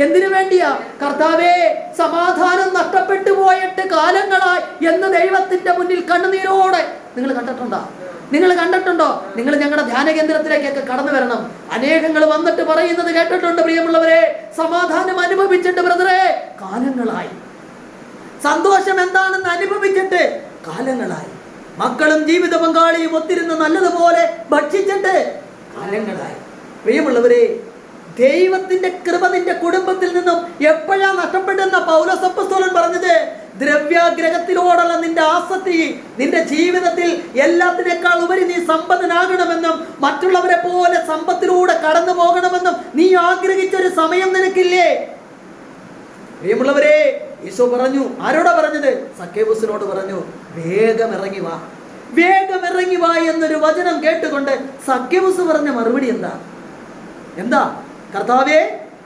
എന്തിനു വേണ്ടിയാ? കർത്താവേ, സമാധാനം നഷ്ടപ്പെട്ടു പോയിട്ട് കാലങ്ങളായി എന്ന് ദൈവത്തിന്റെ മുന്നിൽ കണ്ണുനീരോടെ. നിങ്ങൾ കണ്ടിട്ടുണ്ടോ? നിങ്ങൾ കണ്ടിട്ടുണ്ടോ? നിങ്ങൾ ഞങ്ങളുടെ ധ്യാന കേന്ദ്രത്തിലേക്കൊക്കെ കടന്നു വരണം. അനേകങ്ങൾ വന്നിട്ട് പറയുന്നത് കേട്ടിട്ടുണ്ട്, പ്രിയമുള്ളവരെ, സമാധാനം അനുഭവിച്ചിട്ട് ബ്രദറെ കാലങ്ങളായി, സന്തോഷം എന്താണെന്ന് അനുഭവിച്ചിട്ട് കാലങ്ങളായി, മക്കളും ജീവിത പങ്കാളിയും ഒത്തിരുന്ന് നല്ലതുപോലെ ഭക്ഷിച്ചിട്ട് കാലങ്ങളായി. പ്രിയമുള്ളവരെ, ദൈവത്തിന്റെ കൃപ നിന്റെ കുടുംബത്തിൽ നിന്നും എപ്പോഴാ നഷ്ടപ്പെട്ടെന്ന പൗലോസ് അപ്പോസ്തലൻ പറഞ്ഞത്? ദ്രവ്യാഗ്രഹത്തിനോടുള്ള നിന്റെ ആസക്തി നിന്റെ ജീവിതത്തിൽ എല്ലാത്തിനേക്കാൾ ഉപരി നീ സമ്പന്നനാകണമെന്നും മറ്റുള്ളവരെ പോലെ സമ്പത്തിലൂടെ കടന്നു പോകണമെന്നും നീ ആഗ്രഹിച്ചൊരു സമയം നിനക്കില്ലേ? പ്രിയമുള്ളവരെ, ഈശോ പറഞ്ഞു. ആരോടാ പറഞ്ഞത്? സക്കേവൂസിനോട് പറഞ്ഞു, വേഗം ഇറങ്ങി വാ, വേഗം ഇറങ്ങി വാ എന്നൊരു വചനം കേട്ടുകൊണ്ട് സക്കേവൂസ് പറഞ്ഞ മറുപടി എന്താ? കർത്താവേ,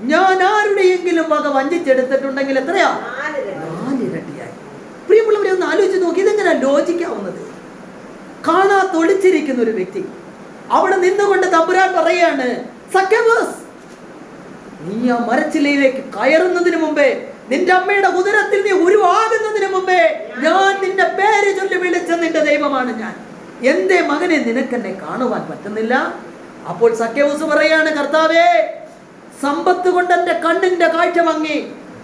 ഞാൻ ആരുടെയെങ്കിലും വക വഞ്ചിച്ചെടുത്തിട്ടുണ്ടെങ്കിൽ എത്രയാ? 4 ഇരട്ടിയായി. പ്രിയമുള്ളവരെ, ഒന്ന് ആലോചിച്ച് നോക്കി, ഇതെങ്ങനെ ലോചിക്കാവുന്നത്? കാണാത്തൊളിച്ചിരിക്കുന്ന ഒരു വ്യക്തി അവിടെ നിന്നുകൊണ്ട് തമ്പുരാൻ പറയാണ്, സക്കേവൂസ്, നീ ആ മരച്ചില്ലയിലേക്ക് കയറുന്നതിന് മുമ്പേ, നിന്റെ അമ്മയുടെ ഉദരത്തിൽ നീ ഉരുവാകുന്നതിന് മുമ്പേ ഞാൻ നിന്റെ പേര് ചൊല്ലി വിളിച്ച നിന്റെ ദൈവമാണ് ഞാൻ. എന്തേ മകനെ നിനക്കെന്നെ കാണുവാൻ പറ്റുന്നില്ല? അപ്പോൾ സക്കേവൂസ് പറയാണ്, കർത്താവേ, സമ്പത്ത് കൊണ്ട് എന്റെ കണ്ണിന്റെ കാഴ്ച മങ്ങി,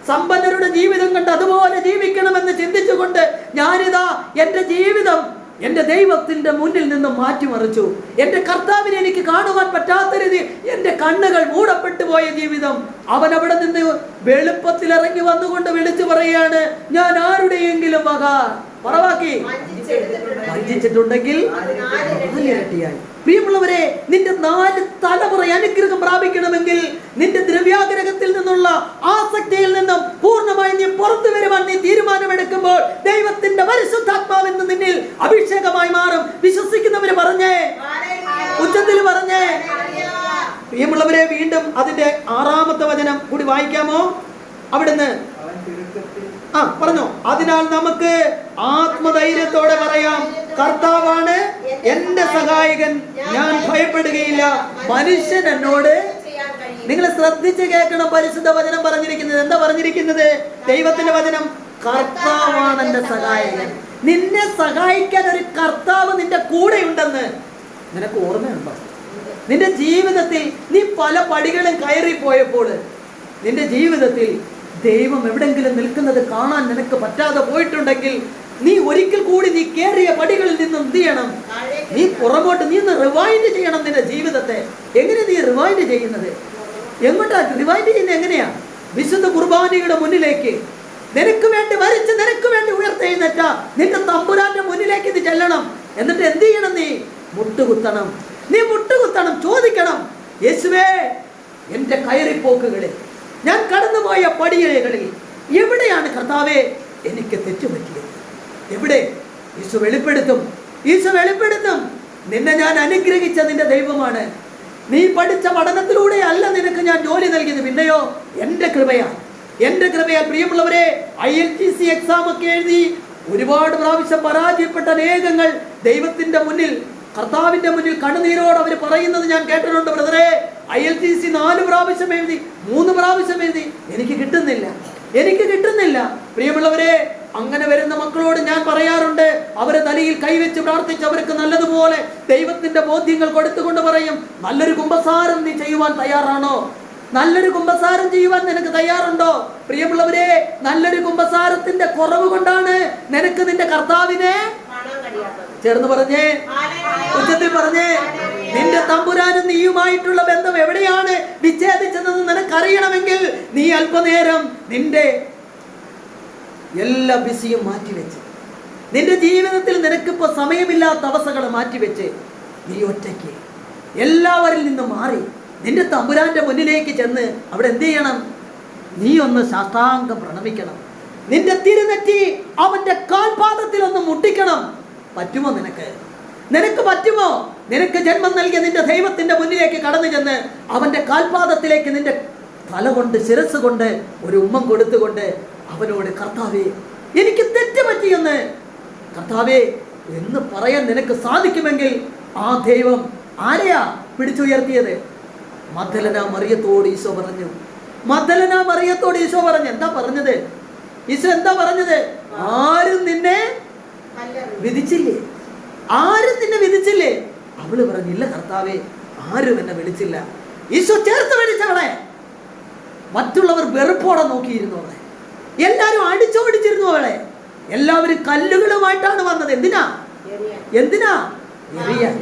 സമ്പന്നരുടെ ജീവിതം കണ്ട് അതുപോലെ ജീവിക്കണമെന്ന് ചിന്തിച്ചുകൊണ്ട് ഞാനിതാ എന്റെ ജീവിതം എന്റെ ദൈവത്തിന്റെ മുന്നിൽ നിന്നും മാറ്റിമറിച്ചു. എന്റെ കർത്താവിനെ എനിക്ക് കാണുവാൻ പറ്റാത്ത രീതി എന്റെ കണ്ണുകൾ മൂടപ്പെട്ടു പോയ ജീവിതം. അവൻ അവിടെ നിന്ന് വെളുപ്പത്തിൽ ഇറങ്ങി വന്നുകൊണ്ട് വിളിച്ചു പറയാണ്, ഞാൻ ആരുടെയെങ്കിലും വക പറവാക്കി വഞ്ചിച്ചിട്ടുണ്ടെങ്കിൽ 4 ഇരട്ടിയായി. പ്രിയമുള്ളവരെ, നിന്റെ 4 തലമുറ അനുഗ്രഹം പ്രാപിക്കണമെങ്കിൽ നിന്റെ ദ്രവ്യാഗ്രഹത്തിൽ നിന്നുള്ള ആസക്തിയിൽ നിന്നും പൂർണ്ണമായി നീ പുറത്തു വരുവാൻ നീ തീരുമാനമെടുക്കുമ്പോൾ ദൈവത്തിന്റെ പരിശുദ്ധാത്മാവെന്ന് നിന്നിൽ അഭിഷേകമായി മാറും. വിശ്വസിക്കുന്നവര് പറഞ്ഞേ, ഉച്ചത്തിൽ പറഞ്ഞേ. പ്രിയമുള്ളവരെ, വീണ്ടും അതിന്റെ 6-ാമത്തെ വചനം കൂടി വായിക്കാമോ? അവിടുന്ന് പറഞ്ഞോ. അതിനാൽ നമുക്ക് ആത്മധൈര്യത്തോടെ പറയാം, കർത്താവാണ് എന്റെ സഹായകൻ, ഞാൻ ഭയപ്പെടുകയില്ല. മനുഷ്യൻ എന്നോട്. നിങ്ങൾ ശ്രദ്ധിച്ച് കേൾക്കണം, പരിശുദ്ധ വചനം പറഞ്ഞിരിക്കുന്നത് എന്താ പറഞ്ഞിരിക്കുന്നത്? ദൈവത്തിന്റെ വചനം, കർത്താവാണ് എന്റെ സഹായകൻ. നിന്നെ സഹായിക്കാൻ ഒരു കർത്താവ് നിന്റെ കൂടെ ഉണ്ടെന്ന് നിനക്ക് ഓർമ്മയുണ്ടോ? നിന്റെ ജീവിതത്തിൽ നീ പല പടികളും കയറിപ്പോയപ്പോൾ നിന്റെ ജീവിതത്തിൽ ദൈവം എവിടെങ്കിലും നിൽക്കുന്നത് കാണാൻ നിനക്ക് പറ്റാതെ പോയിട്ടുണ്ടെങ്കിൽ നീ ഒരിക്കൽ കൂടി നീ കയറിയ പടികളിൽ നിന്നും എന്ത് ചെയ്യണം? നീ പുറകോട്ട് നീ ഒന്ന് റിവൈൻഡ് ചെയ്യണം നിന്റെ ജീവിതത്തെ. എങ്ങനെ നീ റിവൈൻഡ് ചെയ്യുന്നത്? എങ്ങോട്ടാ റിവൈൻഡ് ചെയ്യുന്നത്? എങ്ങനെയാ? വിശുദ്ധ കുർബാനയുടെ മുന്നിലേക്ക് നിനക്ക് വേണ്ടി മരിച്ച് നിനക്ക് വേണ്ടി ഉയർത്തെഴുന്നേറ്റ നിന്റെ തമ്പുരാന്റെ മുന്നിലേക്ക് ഇത് ചെല്ലണം. എന്നിട്ട് എന്ത് ചെയ്യണം? നീ മുട്ടുകുത്തണം. നീ മുട്ടുകുത്തണം, ചോദിക്കണം, യേശുവേ, എന്റെ കയറിപ്പോക്കുകളിൽ, ഞാൻ കടന്നുപോയ പടിയകളിൽ എവിടെയാണ് കർത്താവേ എനിക്ക് തെറ്റുപറ്റിയത്? എവിടെ? ഈശോ വെളിപ്പെടുത്തും. ഈശോ വെളിപ്പെടുത്തും. നിന്നെ ഞാൻ അനുഗ്രഹിച്ച നിന്റെ ദൈവമാണ്. നീ പഠിച്ച പഠനത്തിലൂടെ അല്ല നിനക്ക് ഞാൻ ജോലി നൽകിയത്, പിന്നെയോ എൻ്റെ കൃപയാൽ. എൻ്റെ കൃപയാൽ. പ്രിയമുള്ളവരെ, ILTC എക്സാം ഒക്കെ എഴുതി ഒരുപാട് പ്രാവശ്യം പരാജയപ്പെട്ട അനേകങ്ങൾ ദൈവത്തിന്റെ മുന്നിൽ, കർത്താവിന്റെ മുന്നിൽ കണ്ണുനീരോട് അവർ പറയുന്നത് ഞാൻ കേട്ടിട്ടുണ്ട്. ബ്രദറെ, ILTC 4 പ്രാവശ്യം എഴുതി, 3 പ്രാവശ്യം എഴുതി, എനിക്ക് കിട്ടുന്നില്ല, എനിക്ക് കിട്ടുന്നില്ല. പ്രിയമുള്ളവരെ, അങ്ങനെ വരുന്ന മക്കളോട് ഞാൻ പറയാറുണ്ട്, അവരെ തലയിൽ കൈവച്ച് പ്രാർത്ഥിച്ച് അവർക്ക് നല്ലതുപോലെ ദൈവത്തിന്റെ ബോധ്യങ്ങൾ കൊടുത്തുകൊണ്ട് പറയും, നല്ലൊരു കുമ്പസാരം നീ ചെയ്യുവാൻ തയ്യാറാണോ? നല്ലൊരു കുമ്പസാരം ചെയ്യുവാൻ നിനക്ക് തയ്യാറുണ്ടോ? പ്രിയമുള്ളവരെ, നല്ലൊരു കുമ്പസാരത്തിന്റെ കുറവ് കൊണ്ടാണ് നിനക്ക് നിന്റെ കർത്താവിനെ ചേർന്ന് പറഞ്ഞേ, ഉച്ചത്തിൽ പറഞ്ഞേ, നിന്റെ തമ്പുരാനും നീയുമായിട്ടുള്ള ബന്ധം എവിടെയാണ് വിച്ഛേദിച്ചതെന്ന് നിനക്കറിയണമെങ്കിൽ നീ അല്പനേരം നിന്റെ എല്ലാ ബിസിയും മാറ്റിവെച്ച്, നിന്റെ ജീവിതത്തിൽ നിനക്കിപ്പോൾ സമയമില്ലാത്ത അവസ്ഥകൾ മാറ്റിവെച്ച് നീ ഒറ്റയ്ക്ക് എല്ലാവരിൽ നിന്നും മാറി നിന്റെ തമ്പുരാന്റെ മുന്നിലേക്ക് ചെന്ന് അവിടെ എന്ത് ചെയ്യണം? നീ ഒന്ന് സാഷ്ടാംഗം പ്രണമിക്കണം. നിന്റെ തിരുനെറ്റി അവന്റെ കാൽപാദത്തിൽ ഒന്ന് മുട്ടിക്കണം. പറ്റുമോ നിനക്ക്? നിനക്ക് പറ്റുമോ? നിനക്ക് ജന്മം നൽകിയ നിന്റെ ദൈവത്തിന്റെ മുന്നിലേക്ക് കടന്നു ചെന്ന് അവന്റെ കാൽപാദത്തിലേക്ക് നിന്റെ തല കൊണ്ട് ശിരസ് കൊണ്ട് ഒരു ഉമ്മം കൊടുത്തുകൊണ്ട് അവനോട് കർത്താവേ എനിക്ക് തെറ്റ് പറ്റിയെന്ന് കർത്താവേ എന്ന് പറയാൻ നിനക്ക് സാധിക്കുമെങ്കിൽ ആ ദൈവം ആരെയാ പിടിച്ചുയർത്തിയത്? മഗ്ദലന മറിയത്തോട് ഈശോ പറഞ്ഞു. മഗ്ദലന മറിയത്തോട് ഈശോ പറഞ്ഞു. എന്താ പറഞ്ഞത്? ഈശോ എന്താ പറഞ്ഞത്? ആരും നിന്നെ വിധിച്ചില്ലേ? ആരും നിന്നെ വിധിച്ചില്ലേ? അവള് പറഞ്ഞില്ല കർത്താവേ, ആരും എന്നെ വിളിച്ചില്ല. ഈശോ ചേർത്ത് വിളിച്ചവളെ. മറ്റുള്ളവർ വെറുപ്പോടെ നോക്കിയിരുന്നു അവളെ. എല്ലാരും അടിച്ചോടിച്ചിരുന്നു അവളെ. എല്ലാവരും കല്ലുകളുമായിട്ടാണ് വന്നത്. എന്തിനാ? എറിയാൻ.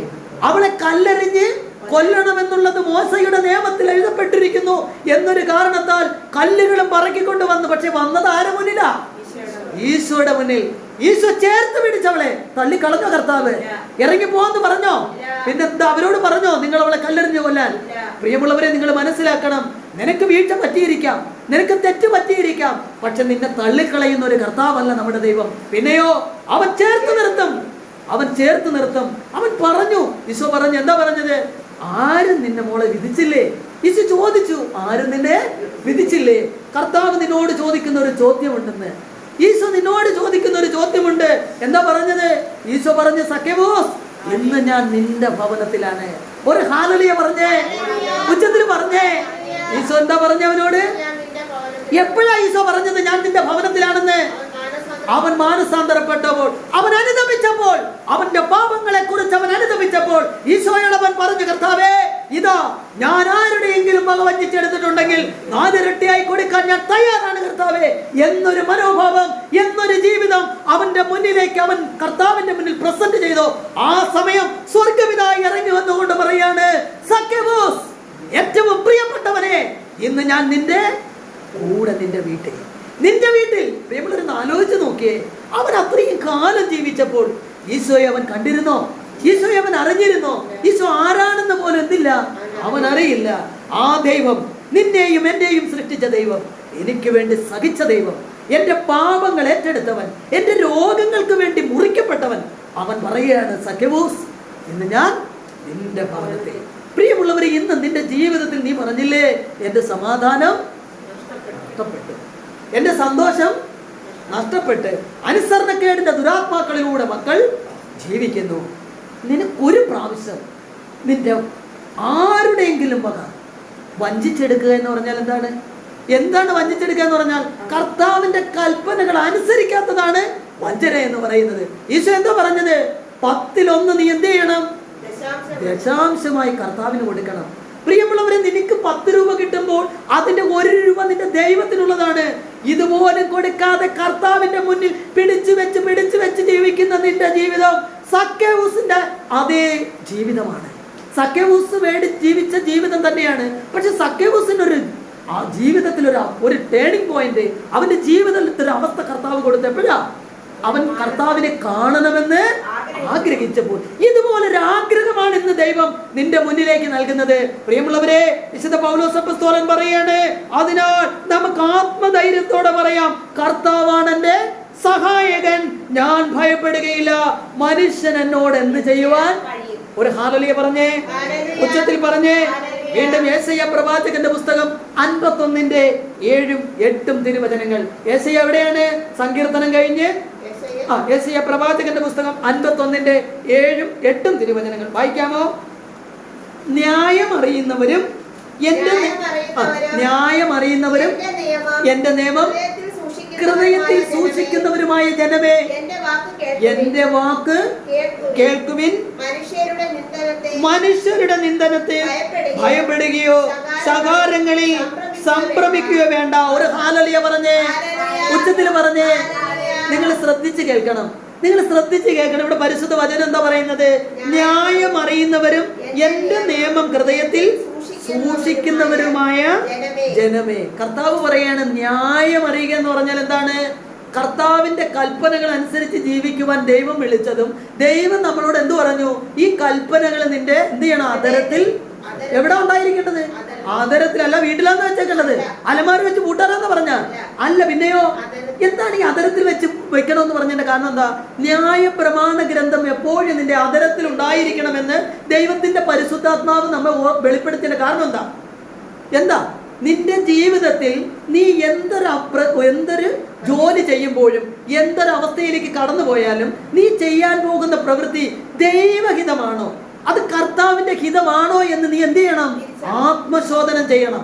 അവളെ കല്ലെറിഞ്ഞ് കൊല്ലണമെന്നുള്ളത് മോശയുടെ നിയമത്തിൽ എഴുതപ്പെട്ടിരിക്കുന്നു എന്നൊരു കാരണത്താൽ കല്ലുകളും പറക്കിക്കൊണ്ട് വന്നു. പക്ഷെ വന്നത് ആരുടെ മുന്നിലാ? ഈശോയുടെ മുന്നിൽ. ഈശോ ചേർത്ത് പിടിച്ചവളെ. തള്ളിക്കളഞ്ഞോ കർത്താവ്? ഇറങ്ങി പോവാന്ന് പറഞ്ഞോ? പിന്നെന്താ അവരോട് പറഞ്ഞോ നിങ്ങൾ അവളെ കല്ലെറിഞ്ഞു കൊല്ലാൻ? പ്രിയമുള്ളവരെ, നിങ്ങൾ മനസ്സിലാക്കണം, നിനക്ക് വീഴ്ച പറ്റിയിരിക്കാം, നിനക്ക് തെറ്റ് പറ്റിയിരിക്കാം, പക്ഷെ നിന്നെ തള്ളിക്കളയുന്ന ഒരു കർത്താവല്ല നമ്മുടെ ദൈവം. പിന്നെയോ അവൻ ചേർത്ത് നിർത്തും. അവൻ ചേർത്ത് നിർത്തും. അവൻ പറഞ്ഞു. ഈശോ പറഞ്ഞു. എന്താ പറഞ്ഞത്? ആരും നിന്നെ മോളെ വിധിച്ചില്ലേ? ഈശോ ചോദിച്ചു, ആരും നിന്നെ വിധിച്ചില്ലേ? കർത്താവ് നിന്നോട് ചോദിക്കുന്ന ഒരു ചോദ്യമുണ്ടെന്ന്. ഈശോ നിന്നോട് ചോദിക്കുന്ന ഒരു ചോദ്യമുണ്ട്. എന്താ പറഞ്ഞത്? ഈശോ പറഞ്ഞു, സക്കേവൂസ്, ഇന്ന് ഞാൻ നിന്റെ ഭവനത്തിലാണ്. ഒരു ഹല്ലേലൂയ പറഞ്ഞേ, ഉച്ചത്തിൽ പറഞ്ഞേ. ഈശോ എന്താ പറഞ്ഞ അവനോട്? എപ്പോഴാ ഈശോ പറഞ്ഞത് ഞാൻ നിന്റെ ഭവനത്തിലാണെന്ന്? അവൻ മാനസാന്തരപ്പെട്ടപ്പോൾ, അവൻ അനുതപിച്ചപ്പോൾ, അവന്റെ പാപങ്ങളെ കുറിച്ച് അവൻ അനുതപിച്ചപ്പോൾ ഈശോയോട് അവൻ പറഞ്ഞു, കർത്താവേ, ഇതാ ഞാൻ ആരുടെയെങ്കിലും വക വഞ്ചിച്ചെടുത്തിട്ടുണ്ടെങ്കിൽ 4 ഇരട്ടിയായി കൊടുക്കാൻ ഞാൻ തയ്യാറാണ് കർത്താവേ എന്നൊരു മനോഭാവം, എന്നൊരു ജീവിതം അവന്റെ മുന്നിലേക്ക് അവൻ കർത്താവിന്റെ മുന്നിൽ പ്രസന്റ് ചെയ്തു. ആ സമയം സ്വർഗ്ഗപിതാവ് ഇറങ്ങി വന്നുകൊണ്ട് പറയാണ്, സക്കേവൂസ്, ഏറ്റവും പ്രിയപ്പെട്ടവനെ, ഇന്ന് ഞാൻ നിന്റെ കൂടെ നിന്റെ വീട്ടിൽ. പ്രിയമുള്ളവരൊന്ന് ആലോചിച്ച് നോക്കിയേ. അവൻ അത്രയും കാലം ജീവിച്ചപ്പോൾ ഈശോയെ അവൻ കണ്ടിരുന്നോ? ഈശോയെ അവൻ അറിഞ്ഞിരുന്നോ? ഈശോ ആരാണെന്ന് പോലും എന്തില്ല, അവൻ അറിയില്ല. ആ ദൈവം, നിന്നെയും എന്റെയും സൃഷ്ടിച്ച ദൈവം, എനിക്ക് വേണ്ടി സഹിച്ച ദൈവം, എന്റെ പാപങ്ങൾ ഏറ്റെടുത്തവൻ, എന്റെ രോഗങ്ങൾക്ക് വേണ്ടി മുറിക്കപ്പെട്ടവൻ, അവൻ പറയുകയാണ്, സക്കേവൂസ്, ഇന്ന് ഞാൻ നിന്റെ ഭവനത്തിൽ. പ്രിയമുള്ളവരെ, ഇന്ന് നിന്റെ ജീവിതത്തിൽ നീ പറഞ്ഞില്ലേ, എന്റെ സമാധാനം നഷ്ടപ്പെട്ടു, എന്റെ സന്തോഷം നഷ്ടപ്പെട്ട് അനുസരണക്കേടിന്റെ ദുരാത്മാക്കളിലൂടെ മക്കൾ ജീവിക്കുന്നു. നിനക്കൊരു പ്രാവശ്യം നിന്റെ ആരുടെയെങ്കിലും വക വഞ്ചിച്ചെടുക്കുക എന്ന് പറഞ്ഞാൽ എന്താണ് വഞ്ചിച്ചെടുക്കുക എന്ന് പറഞ്ഞാൽ? കർത്താവിന്റെ കൽപ്പനകൾ അനുസരിക്കാത്തതാണ് വഞ്ചന എന്ന് പറയുന്നത്. ഈശോ എന്താ പറഞ്ഞത്? 10-1 നീ എന്ത് ചെയ്യണം? ദശാംശമായി കർത്താവിന് കൊടുക്കണം. പ്രിയമുള്ളവരെ, നിനക്ക് 10 രൂപ കിട്ടുമ്പോൾ അതിന്റെ 1 രൂപ നിന്റെ ദൈവത്തിനുള്ളതാണ്. ഇതുപോലെ കൊടുക്കാതെ കർത്താവിന്റെ മുന്നിൽ പിടിച്ചു വെച്ച് ജീവിക്കുന്ന നിന്റെ ജീവിതം സക്കേവൂസിന്റെ അതേ ജീവിതമാണ്. സക്കേവൂസ് ജീവിച്ച ജീവിതം തന്നെയാണ്. പക്ഷെ സക്കേവൂസിന്റെ ജീവിതത്തിൽ ഒരു ടേണിംഗ് പോയിന്റ്, അവന്റെ ജീവിതത്തിൽ ഒരു അവസ്ഥ കർത്താവ് കൊടുത്തപ്പോഴാ അവൻ കർത്താവിനെ കാണണമെന്ന് ആഗ്രഹിച്ചപ്പോൾ. ഇതുപോലൊരു ആഗ്രഹമാണ് ഇന്ന് ദൈവം നിന്റെ മുന്നിലേക്ക് നൽകുന്നത്. പ്രിയമുള്ളവരെ, വിശുദ്ധ പൗലോസ് അപ്പോസ്തലൻ പറയാണ്, അതിനാൽ നമുക്ക് ആത്മധൈര്യത്തോടെ പറയാം, കർത്താവാണ് എന്റെ സഹായകൻ, ഞാൻ ഭയപ്പെടുകയില്ല. മനുഷ്യൻ എന്നോട് എന്ത് ചെയ്യുവാൻ? ഒരു ഹല്ലേലൂയ പറഞ്ഞേ, ഉച്ചത്തിൽ പറഞ്ഞേ. വീണ്ടും യെശയ്യാ പ്രവാചകന്റെ പുസ്തകം 51:7-8 തിരുവചനങ്ങൾ. യെശയ്യാ എവിടെയാണ്? സങ്കീർത്തനം കഴിഞ്ഞ് യെശയ്യാ പ്രവാചകന്റെ പുസ്തകം 51:7-8 തിരുവചനങ്ങൾ വായിക്കാമോ? ന്യായം അറിയുന്നവരും എന്റെ നിയമം ഹൃദയത്തിൽ സൂക്ഷിക്കുന്നവരുമായ ജനമേ, എന്റെ വാക്ക് കേൾക്കുവിൻ. മനുഷ്യരുടെ നിന്ദനത്തെ ഭയപ്പെടുകയോ ശകാരങ്ങളിൽ സംഭ്രമിക്കുകയോ വേണ്ട. ഒരു ഹല്ലേലൂയ പറഞ്ഞേ, ഉച്ചത്തിൽ പറഞ്ഞേ. നിങ്ങൾ ശ്രദ്ധിച്ച് കേൾക്കണം. ഇവിടെ പരിശുദ്ധ വചനം എന്താ പറയുന്നത്? ന്യായം അറിയുന്നവരും എന്റെ നിയമം ഹൃദയത്തിൽ സൂക്ഷിക്കുന്നവരുമായ ജനമേ. കർത്താവ് പറയാണ്, ന്യായം അറിയുക എന്ന് പറഞ്ഞാൽ എന്താണ്? കർത്താവിന്റെ കൽപ്പനകൾ അനുസരിച്ച് ജീവിക്കുവാൻ ദൈവം വിളിച്ചതും, ദൈവം നമ്മളോട് എന്തു പറഞ്ഞു? ഈ കൽപ്പനകൾ നിന്റെ എന്ത് ചെയ്യണം? അതരത്തിൽ. എവിടെ ഉണ്ടായിരിക്കേണ്ടത്? ആദരത്തിലല്ല, വീട്ടിലാന്ന് വെച്ചേക്കേണ്ടത്. അലമാര വെച്ച് പൂട്ടാനാന്ന് പറഞ്ഞ അല്ല, പിന്നെയോ എന്താണ് ഈ അതരത്തിൽ വെച്ച് വെക്കണമെന്ന് പറഞ്ഞതിന്റെ കാരണം എന്താ? ന്യായ പ്രമാണ ഗ്രന്ഥം എപ്പോഴും നിന്റെ അതരത്തിൽ ഉണ്ടായിരിക്കണമെന്ന് ദൈവത്തിന്റെ പരിശുദ്ധാത്മാവ് നമ്മെ വെളിപ്പെടുത്തിയതിന്റെ കാരണം എന്താ? എന്താ? നിന്റെ ജീവിതത്തിൽ നീ എന്തൊരു ജോലി ചെയ്യുമ്പോഴും എന്തൊരവസ്ഥയിലേക്ക് കടന്നു പോയാലും നീ ചെയ്യാൻ പോകുന്ന പ്രവൃത്തി ദൈവഹിതമാണോ, അത് കർത്താവിന്റെ ഹിതമാണോ എന്ന് നീ എന്ത് ചെയ്യണം? ആത്മശോധനം ചെയ്യണം.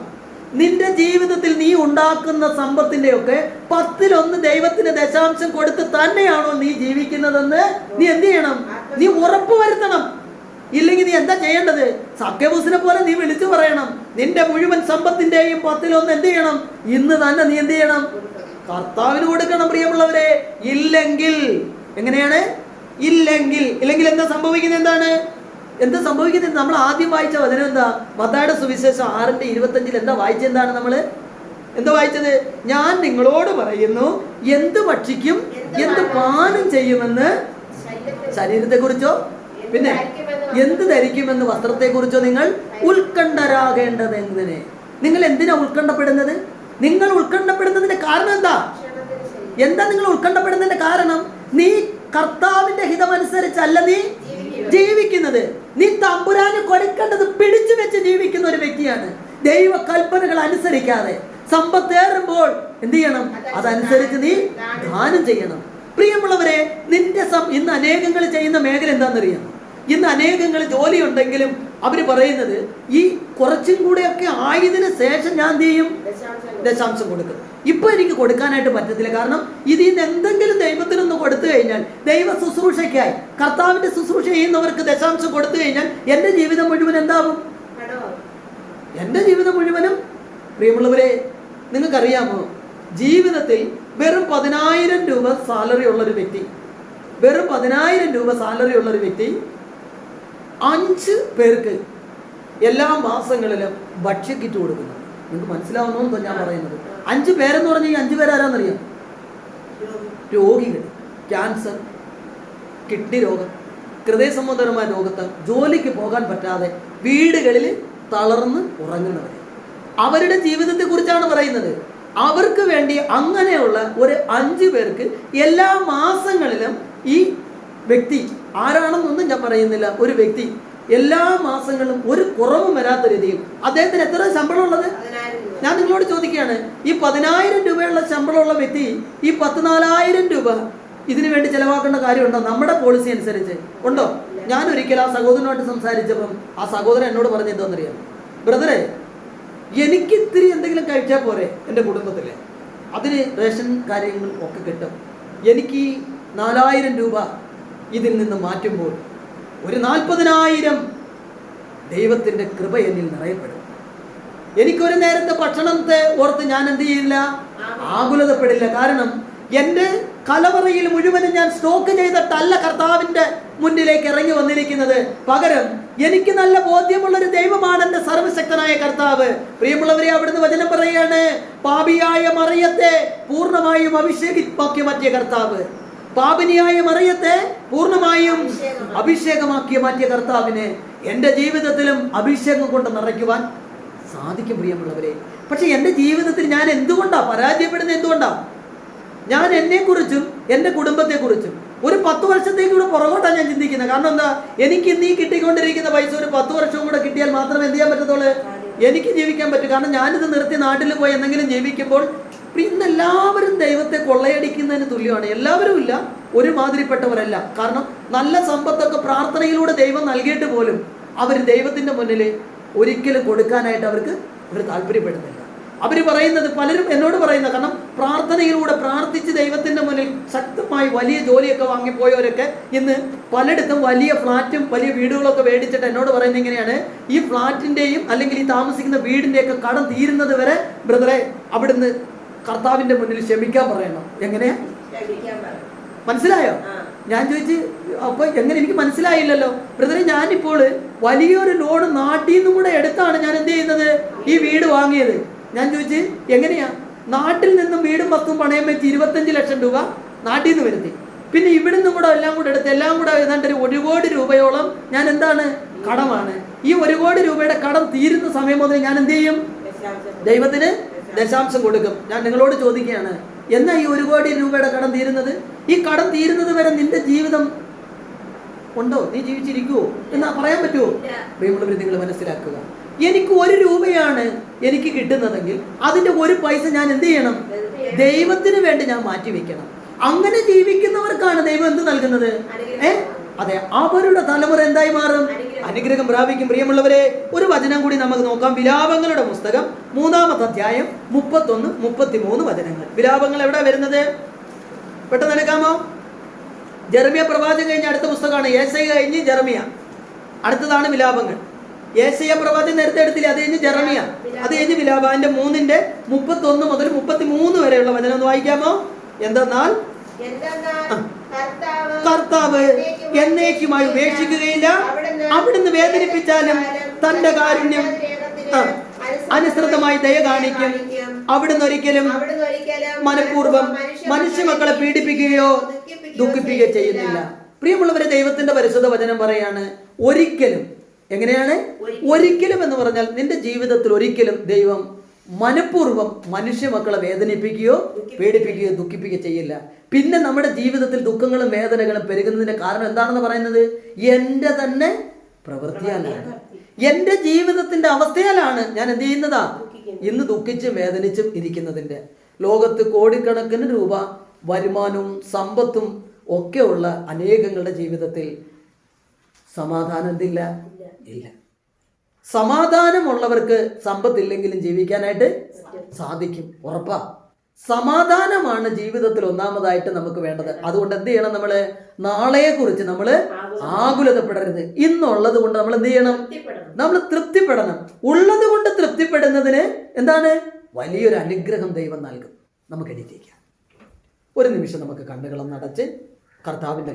നിന്റെ ജീവിതത്തിൽ നീ ഉണ്ടാക്കുന്ന സമ്പത്തിന്റെയൊക്കെ 10% ദൈവത്തിന് ദശാംശം കൊടുത്ത് തന്നെയാണോ നീ ജീവിക്കുന്നതെന്ന് നീ എന്ത് ചെയ്യണം? നീ ഉറപ്പുവരുത്തണം. ഇല്ലെങ്കിൽ നീ എന്താ ചെയ്യേണ്ടത്? സഖ്യവൂസിനെ പോലെ നീ വിളിച്ചു പറയണം, നിന്റെ മുഴുവൻ സമ്പത്തിന്റെയും 10% എന്ത് ചെയ്യണം? ഇന്ന് തന്നെ നീ എന്ത് ചെയ്യണം? കർത്താവിന് കൊടുക്കണം. പ്രിയമുള്ളവരെ, ഇല്ലെങ്കിൽ എങ്ങനെയാണ്? ഇല്ലെങ്കിൽ എന്താ സംഭവിക്കുന്നത്? എന്താ സംഭവിക്കുന്നത്? നമ്മൾ ആദ്യം വായിച്ച വചനം എന്താ? മത്തായിയുടെ സുവിശേഷം 6:25 എന്താ വായിച്ചത്? എന്താണ് നമ്മൾ എന്താ വായിച്ചത്? ഞാൻ നിങ്ങളോട് പറയുന്നു, എന്ത് ഭക്ഷിക്കും എന്ത് പാനം ചെയ്യുമെന്ന് ശരീരത്തെ കുറിച്ചോ പിന്നെ എന്ത് ധരിക്കുമെന്ന് വസ്ത്രത്തെ കുറിച്ചോ നിങ്ങൾ ഉത്കണ്ഠരാകേണ്ടത് എങ്ങനെ? നിങ്ങൾ എന്തിനാ ഉത്കണ്ഠപ്പെടുന്നത്? നിങ്ങൾ ഉത്കണ്ഠപ്പെടുന്നതിന്റെ കാരണം എന്താ നിങ്ങൾ ഉത്കണ്ഠപ്പെടുന്നതിന്റെ കാരണം? നീ കർത്താവിന്റെ ഹിതമനുസരിച്ചല്ല നീ ജീവിക്കുന്നത്. നീ തമ്പുരാന് കൊടുക്കേണ്ടത് പിടിച്ചു വെച്ച് ജീവിക്കുന്ന ഒരു വ്യക്തിയാണ്. ദൈവ കൽപ്പനകൾ അനുസരിക്കാതെ സമ്പത്തേറുമ്പോൾ എന്ത് ചെയ്യണം? അതനുസരിച്ച് നീ ദാനം ചെയ്യണം. പ്രിയമുള്ളവരെ, നിന്റെ ഇന്ന് അനേകങ്ങൾ ചെയ്യുന്ന മേഖല എന്താണെന്നറിയാം? ഇന്ന് അനേകങ്ങൾ ജോലി ഉണ്ടെങ്കിലും അവർ പറയുന്നത് ഈ കുറച്ചും കൂടെയൊക്കെ ആയതിനു ശേഷം ഞാൻ എന്ത് ചെയ്യും? ദശാംശം കൊടുക്കും. ഇപ്പൊ എനിക്ക് കൊടുക്കാനായിട്ട് പറ്റത്തില്ല, കാരണം ഇതിൽ നിന്ന് എന്തെങ്കിലും ദൈവത്തിനൊന്ന് കൊടുത്തു കഴിഞ്ഞാൽ, ദൈവ ശുശ്രൂഷയ്ക്കായി കർത്താവിന്റെ ശുശ്രൂഷ ചെയ്യുന്നവർക്ക് ദശാംശം കൊടുത്തു കഴിഞ്ഞാൽ എൻ്റെ ജീവിതം മുഴുവൻ എന്താവും? എൻ്റെ ജീവിതം മുഴുവനും. പ്രിയമുള്ളവരെ, നിങ്ങൾക്കറിയാമോ, ജീവിതത്തിൽ വെറും 10,000 രൂപ സാലറി ഉള്ളൊരു വ്യക്തി, 5 പേർക്ക് എല്ലാ മാസങ്ങളിലും ഭക്ഷ്യക്കിറ്റ് കൊടുക്കുന്നു. നിങ്ങൾക്ക് മനസ്സിലാവുന്നോ ഞാൻ പറയുന്നത്? 5 പേരെന്ന് പറഞ്ഞാൽ ഈ 5 പേരാരാന്നറിയാം? രോഗികൾ, ക്യാൻസർ, കിഡ്നി രോഗം, ഹൃദയ സംബന്ധമായ രോഗത്താൽ ജോലിക്ക് പോകാൻ പറ്റാതെ വീടുകളിൽ തളർന്ന് ഉറങ്ങുന്നവർ, അവരുടെ ജീവിതത്തെ കുറിച്ചാണ് പറയുന്നത്. അവർക്ക് വേണ്ടി അങ്ങനെയുള്ള ഒരു 5 പേർക്ക് എല്ലാ മാസങ്ങളിലും ഈ വ്യക്തി, ആരാണെന്നൊന്നും ഞാൻ പറയുന്നില്ല, ഒരു വ്യക്തി എല്ലാ മാസങ്ങളും ഒരു കുറവും വരാത്ത രീതിയിൽ അദ്ദേഹത്തിന് എത്ര ശമ്പളം ഉള്ളത്? ഞാൻ നിങ്ങളോട് ചോദിക്കുകയാണ്, ഈ 10,000 രൂപയുള്ള ശമ്പളമുള്ള വ്യക്തി ഈ 14,000 രൂപ ഇതിനു വേണ്ടി ചെലവാക്കേണ്ട കാര്യമുണ്ടോ? നമ്മുടെ പോളിസി അനുസരിച്ച് ഉണ്ടോ? ഞാൻ ഒരിക്കൽ ആ സഹോദരനോട്ട് സംസാരിച്ചപ്പം ആ സഹോദരൻ എന്നോട് പറഞ്ഞ എന്തോന്നറിയാം? ബ്രദറെ, എനിക്ക് ഇത്തിരി എന്തെങ്കിലും കഴിച്ചാൽ പോരെ എൻ്റെ കുടുംബത്തിൽ, അതിന് റേഷൻ കാര്യങ്ങൾ ഒക്കെ കിട്ടും. എനിക്ക് 4,000 രൂപ ഇതിൽ നിന്ന് മാറ്റുമ്പോൾ ഒരു 40,000 ദൈവത്തിൻ്റെ കൃപ എന്നിൽ നിറയപ്പെടും. എനിക്കൊരു നേരത്തെ ഭക്ഷണത്തെ ഓർത്ത് ഞാൻ എന്ത് ചെയ്യില്ല? ആകുലതപ്പെടില്ല. കാരണം എൻ്റെ കലവറയിൽ മുഴുവനും ഞാൻ സ്റ്റോക്ക് ചെയ്തിട്ടല്ല കർത്താവിൻ്റെ മുന്നിലേക്ക് ഇറങ്ങി വന്നിരിക്കുന്നത്. പകരം എനിക്ക് നല്ല ബോധ്യമുള്ളൊരു ദൈവമാണ് എൻ്റെ സർവശക്തനായ കർത്താവ്. പ്രിയമുള്ളവരെ, അവിടുന്ന് വചനം പറയുകയാണ്, പാപിയായ മറിയത്തെ പൂർണ്ണമായും അഭിഷേകമാക്കി മാറ്റിയ കർത്താവ്, പാപിനിയായ മറിയത്തെ പൂർണ്ണമായും അഭിഷേകമാക്കി മാറ്റിയ കർത്താവിനെ എൻ്റെ ജീവിതത്തിലും അഭിഷേകം കൊണ്ട് നിറയ്ക്കുവാൻ സാധിക്കും. പ്രിയമുള്ളവരെ, പക്ഷെ എൻ്റെ ജീവിതത്തിൽ ഞാൻ എന്തുകൊണ്ടാണ് പരാജയപ്പെടുന്നത്? എന്തുകൊണ്ടാണ്? ഞാൻ എന്നെക്കുറിച്ചും എൻ്റെ കുടുംബത്തെക്കുറിച്ചും ഒരു 10 വർഷത്തേക്ക് കൂടെ പുറകോട്ടാണ് ഞാൻ ചിന്തിക്കുന്നത്. കാരണം എന്താ? എനിക്ക് ഇന്ന് ഈ കിട്ടിക്കൊണ്ടിരിക്കുന്ന പൈസ ഒരു 10 വർഷവും കൂടെ കിട്ടിയാൽ മാത്രമേ എന്ത് ചെയ്യാൻ പറ്റത്തുള്ളൂ? എനിക്ക് ജീവിക്കാൻ പറ്റും. കാരണം ഞാനിത് നിർത്തി നാട്ടിൽ പോയി എന്തെങ്കിലും ജീവിക്കുമ്പോൾ ഇന്ന് എല്ലാവരും ദൈവത്തെ കൊള്ളയടിക്കുന്നതിന് തുല്യമാണ്. എല്ലാവരും ഇല്ല, ഒരുമാതിരിപ്പെട്ടവരല്ല. കാരണം നല്ല സമ്പത്തൊക്കെ പ്രാർത്ഥനയിലൂടെ ദൈവം നൽകിയിട്ട് പോലും അവർ ദൈവത്തിൻ്റെ മുന്നിൽ ഒരിക്കലും കൊടുക്കാനായിട്ട് അവർ താല്പര്യപ്പെടുന്നില്ല. അവർ പറയുന്നത്, പലരും എന്നോട് പറയുന്നത്, കാരണം പ്രാർത്ഥനയിലൂടെ പ്രാർത്ഥിച്ച് ദൈവത്തിൻ്റെ മുന്നിൽ ശക്തമായി വലിയ ജോലിയൊക്കെ വാങ്ങിപ്പോയവരൊക്കെ ഇന്ന് പലയിടത്തും വലിയ ഫ്ലാറ്റും വലിയ വീടുകളൊക്കെ മേടിച്ചിട്ട് എന്നോട് പറയുന്നത് ഇങ്ങനെയാണ്, ഈ ഫ്ലാറ്റിൻ്റെയും അല്ലെങ്കിൽ ഈ താമസിക്കുന്ന വീടിൻ്റെയൊക്കെ കടം തീരുന്നത് വരെ ബ്രദറെ അവിടുന്ന് കർത്താവിൻ്റെ മുന്നിൽ ക്ഷമിക്കാൻ പറയണം. എങ്ങനെയാ? മനസ്സിലായോ? ഞാൻ ചോദിച്ച്, അപ്പൊ എങ്ങനെ? എനിക്ക് മനസ്സിലായില്ലല്ലോ ബ്രദറെ. ഞാനിപ്പോൾ വലിയൊരു ലോൺ നാട്ടിൽ നിന്നും കൂടെ എടുത്താണ് ഞാൻ എന്ത് ചെയ്യുന്നത്? ഈ വീട് വാങ്ങിയത്. ഞാൻ ചോദിച്ച്, എങ്ങനെയാ? നാട്ടിൽ നിന്നും വീടും വസ്തുവും പണയം വെച്ച് 25 ലക്ഷം രൂപ നാട്ടിൽ നിന്ന് വരുത്തി. പിന്നെ ഇവിടുന്നും കൂടെ എല്ലാം കൂടെ എടുത്ത് എല്ലാം കൂടെ ഏതാണ്ട് 1 കോടി രൂപയോളം ഞാൻ എന്താണ് കടമാണ്. ഈ 1 കോടി രൂപയുടെ കടം തീരുന്ന സമയം മുതൽ ഞാൻ എന്ത് ചെയ്യും? ദൈവത്തിന് ദശാംശം കൊടുക്കും. ഞാൻ നിങ്ങളോട് ചോദിക്കുകയാണ്, എന്നാ ഈ 1 കോടി രൂപയുടെ കടം തീരുന്നത്? ഈ കടം തീരുന്നത് വരെ നിന്റെ ജീവിതം ഉണ്ടോ? നീ ജീവിച്ചിരിക്കുവോ എന്നാ പറയാൻ പറ്റുമോ? പ്രിയമുള്ളവർ, നിങ്ങൾ മനസ്സിലാക്കുക, എനിക്ക് 1 രൂപയാണ് എനിക്ക് കിട്ടുന്നതെങ്കിൽ അതിന്റെ 1 പൈസ ഞാൻ എന്ത് ചെയ്യണം? ദൈവത്തിന് വേണ്ടി ഞാൻ മാറ്റി വെക്കണം. അങ്ങനെ ജീവിക്കുന്നവർക്കാണ് ദൈവം എന്ത് നൽകുന്നത്? അതെ, അവരുടെ തലമുറ എന്തായി മാറും? അനുഗ്രഹം പ്രാപിക്കും. പ്രിയമുള്ളവരെ, ഒരു വചനം കൂടി നമുക്ക് നോക്കാം. വിലാപങ്ങളുടെ പുസ്തകം 3-ാമത്തെ അധ്യായം 31, 33 വചനങ്ങൾ. വിലാപങ്ങൾ എവിടെ വരുന്നത്? പെട്ടെന്ന് എടുക്കാമോ? ജെറമിയ പ്രവാചകൻ കഴിഞ്ഞ അടുത്ത പുസ്തകമാണ്. യേശയ്യ കഴിഞ്ഞ് ജെറമിയ, അടുത്തതാണ് വിലാപങ്ങൾ. യേശയ്യ പ്രവാചകൻ നേരത്തെ എടുത്തില്ല, അത് കഴിഞ്ഞ് ജെറമിയ, അത് കഴിഞ്ഞ് വിലാപം. അതിന്റെ 3-ന്റെ 31 മുതൽ 33 വരെയുള്ള വചനം ഒന്ന് വായിക്കാമോ? എന്തെന്നാൽ കർത്താവ് എന്നേക്കുമായി ഉപേക്ഷിക്കുകയില്ല, അവിടുന്ന് വേദനിപ്പിച്ചാലും തന്റെ കാരുണ്യം അനുസൃതമായി ദയ കാണിക്കും. അവിടുന്ന് ഒരിക്കലും മനഃപൂർവ്വം മനുഷ്യമക്കളെ പീഡിപ്പിക്കുകയോ ദുഃഖിപ്പിക്കുകയോ ചെയ്യുന്നില്ല. പ്രിയമുള്ളവരെ, ദൈവത്തിന്റെ പരിശുദ്ധ വചനം പറയാണ് ഒരിക്കലും. എങ്ങനെയാണ് ഒരിക്കലും എന്ന് പറഞ്ഞാൽ നിന്റെ ജീവിതത്തിൽ ഒരിക്കലും ദൈവം മനഃപൂർവ്വം മനുഷ്യമക്കളെ വേദനിപ്പിക്കുകയോ പീഡിപ്പിക്കുകയോ ദുഃഖിപ്പിക്കുകയോ ചെയ്യില്ല. പിന്നെ നമ്മുടെ ജീവിതത്തിൽ ദുഃഖങ്ങളും വേദനകളും പെരുകുന്നതിന്റെ കാരണം എന്താണെന്ന് പറയുന്നത്? എൻ്റെ തന്നെ പ്രവൃത്തിയാലാണ്, എൻ്റെ ജീവിതത്തിന്റെ അവസ്ഥയാലാണ് ഞാൻ എന്ത് ചെയ്യുന്നതാ? ഇന്ന് ദുഃഖിച്ചും വേദനിച്ചും ഇരിക്കുന്നതിന്റെ. ലോകത്ത് കോടിക്കണക്കിന് രൂപ വരുമാനവും സമ്പത്തും ഒക്കെ ഉള്ള അനേകങ്ങളുടെ ജീവിതത്തിൽ സമാധാനം എന്തില്ല? ഇല്ല. സമാധാനമുള്ളവർക്ക് സമ്പത്തില്ലെങ്കിലും ജീവിക്കാനായിട്ട് സാധിക്കും, ഉറപ്പാ. സമാധാനമാണ് ജീവിതത്തിൽ ഒന്നാമതായിട്ട് നമുക്ക് വേണ്ടത്. അതുകൊണ്ട് എന്ത് ചെയ്യണം? നമ്മള് നാളെയെ കുറിച്ച് നമ്മൾ ആകുലതപ്പെടരുത്. ഇന്നുള്ളത് കൊണ്ട് നമ്മൾ എന്ത് ചെയ്യണം? നമ്മൾ തൃപ്തിപ്പെടണം. ഉള്ളത് കൊണ്ട് തൃപ്തിപ്പെടുന്നതിന് എന്താണ്? വലിയൊരു അനുഗ്രഹം ദൈവം നൽകും. നമുക്ക് എണീറ്റിരിക്കാം. ഒരു നിമിഷം നമുക്ക് കണ്ണുകളൊന്നടച്ച് കർത്താവിന്റെ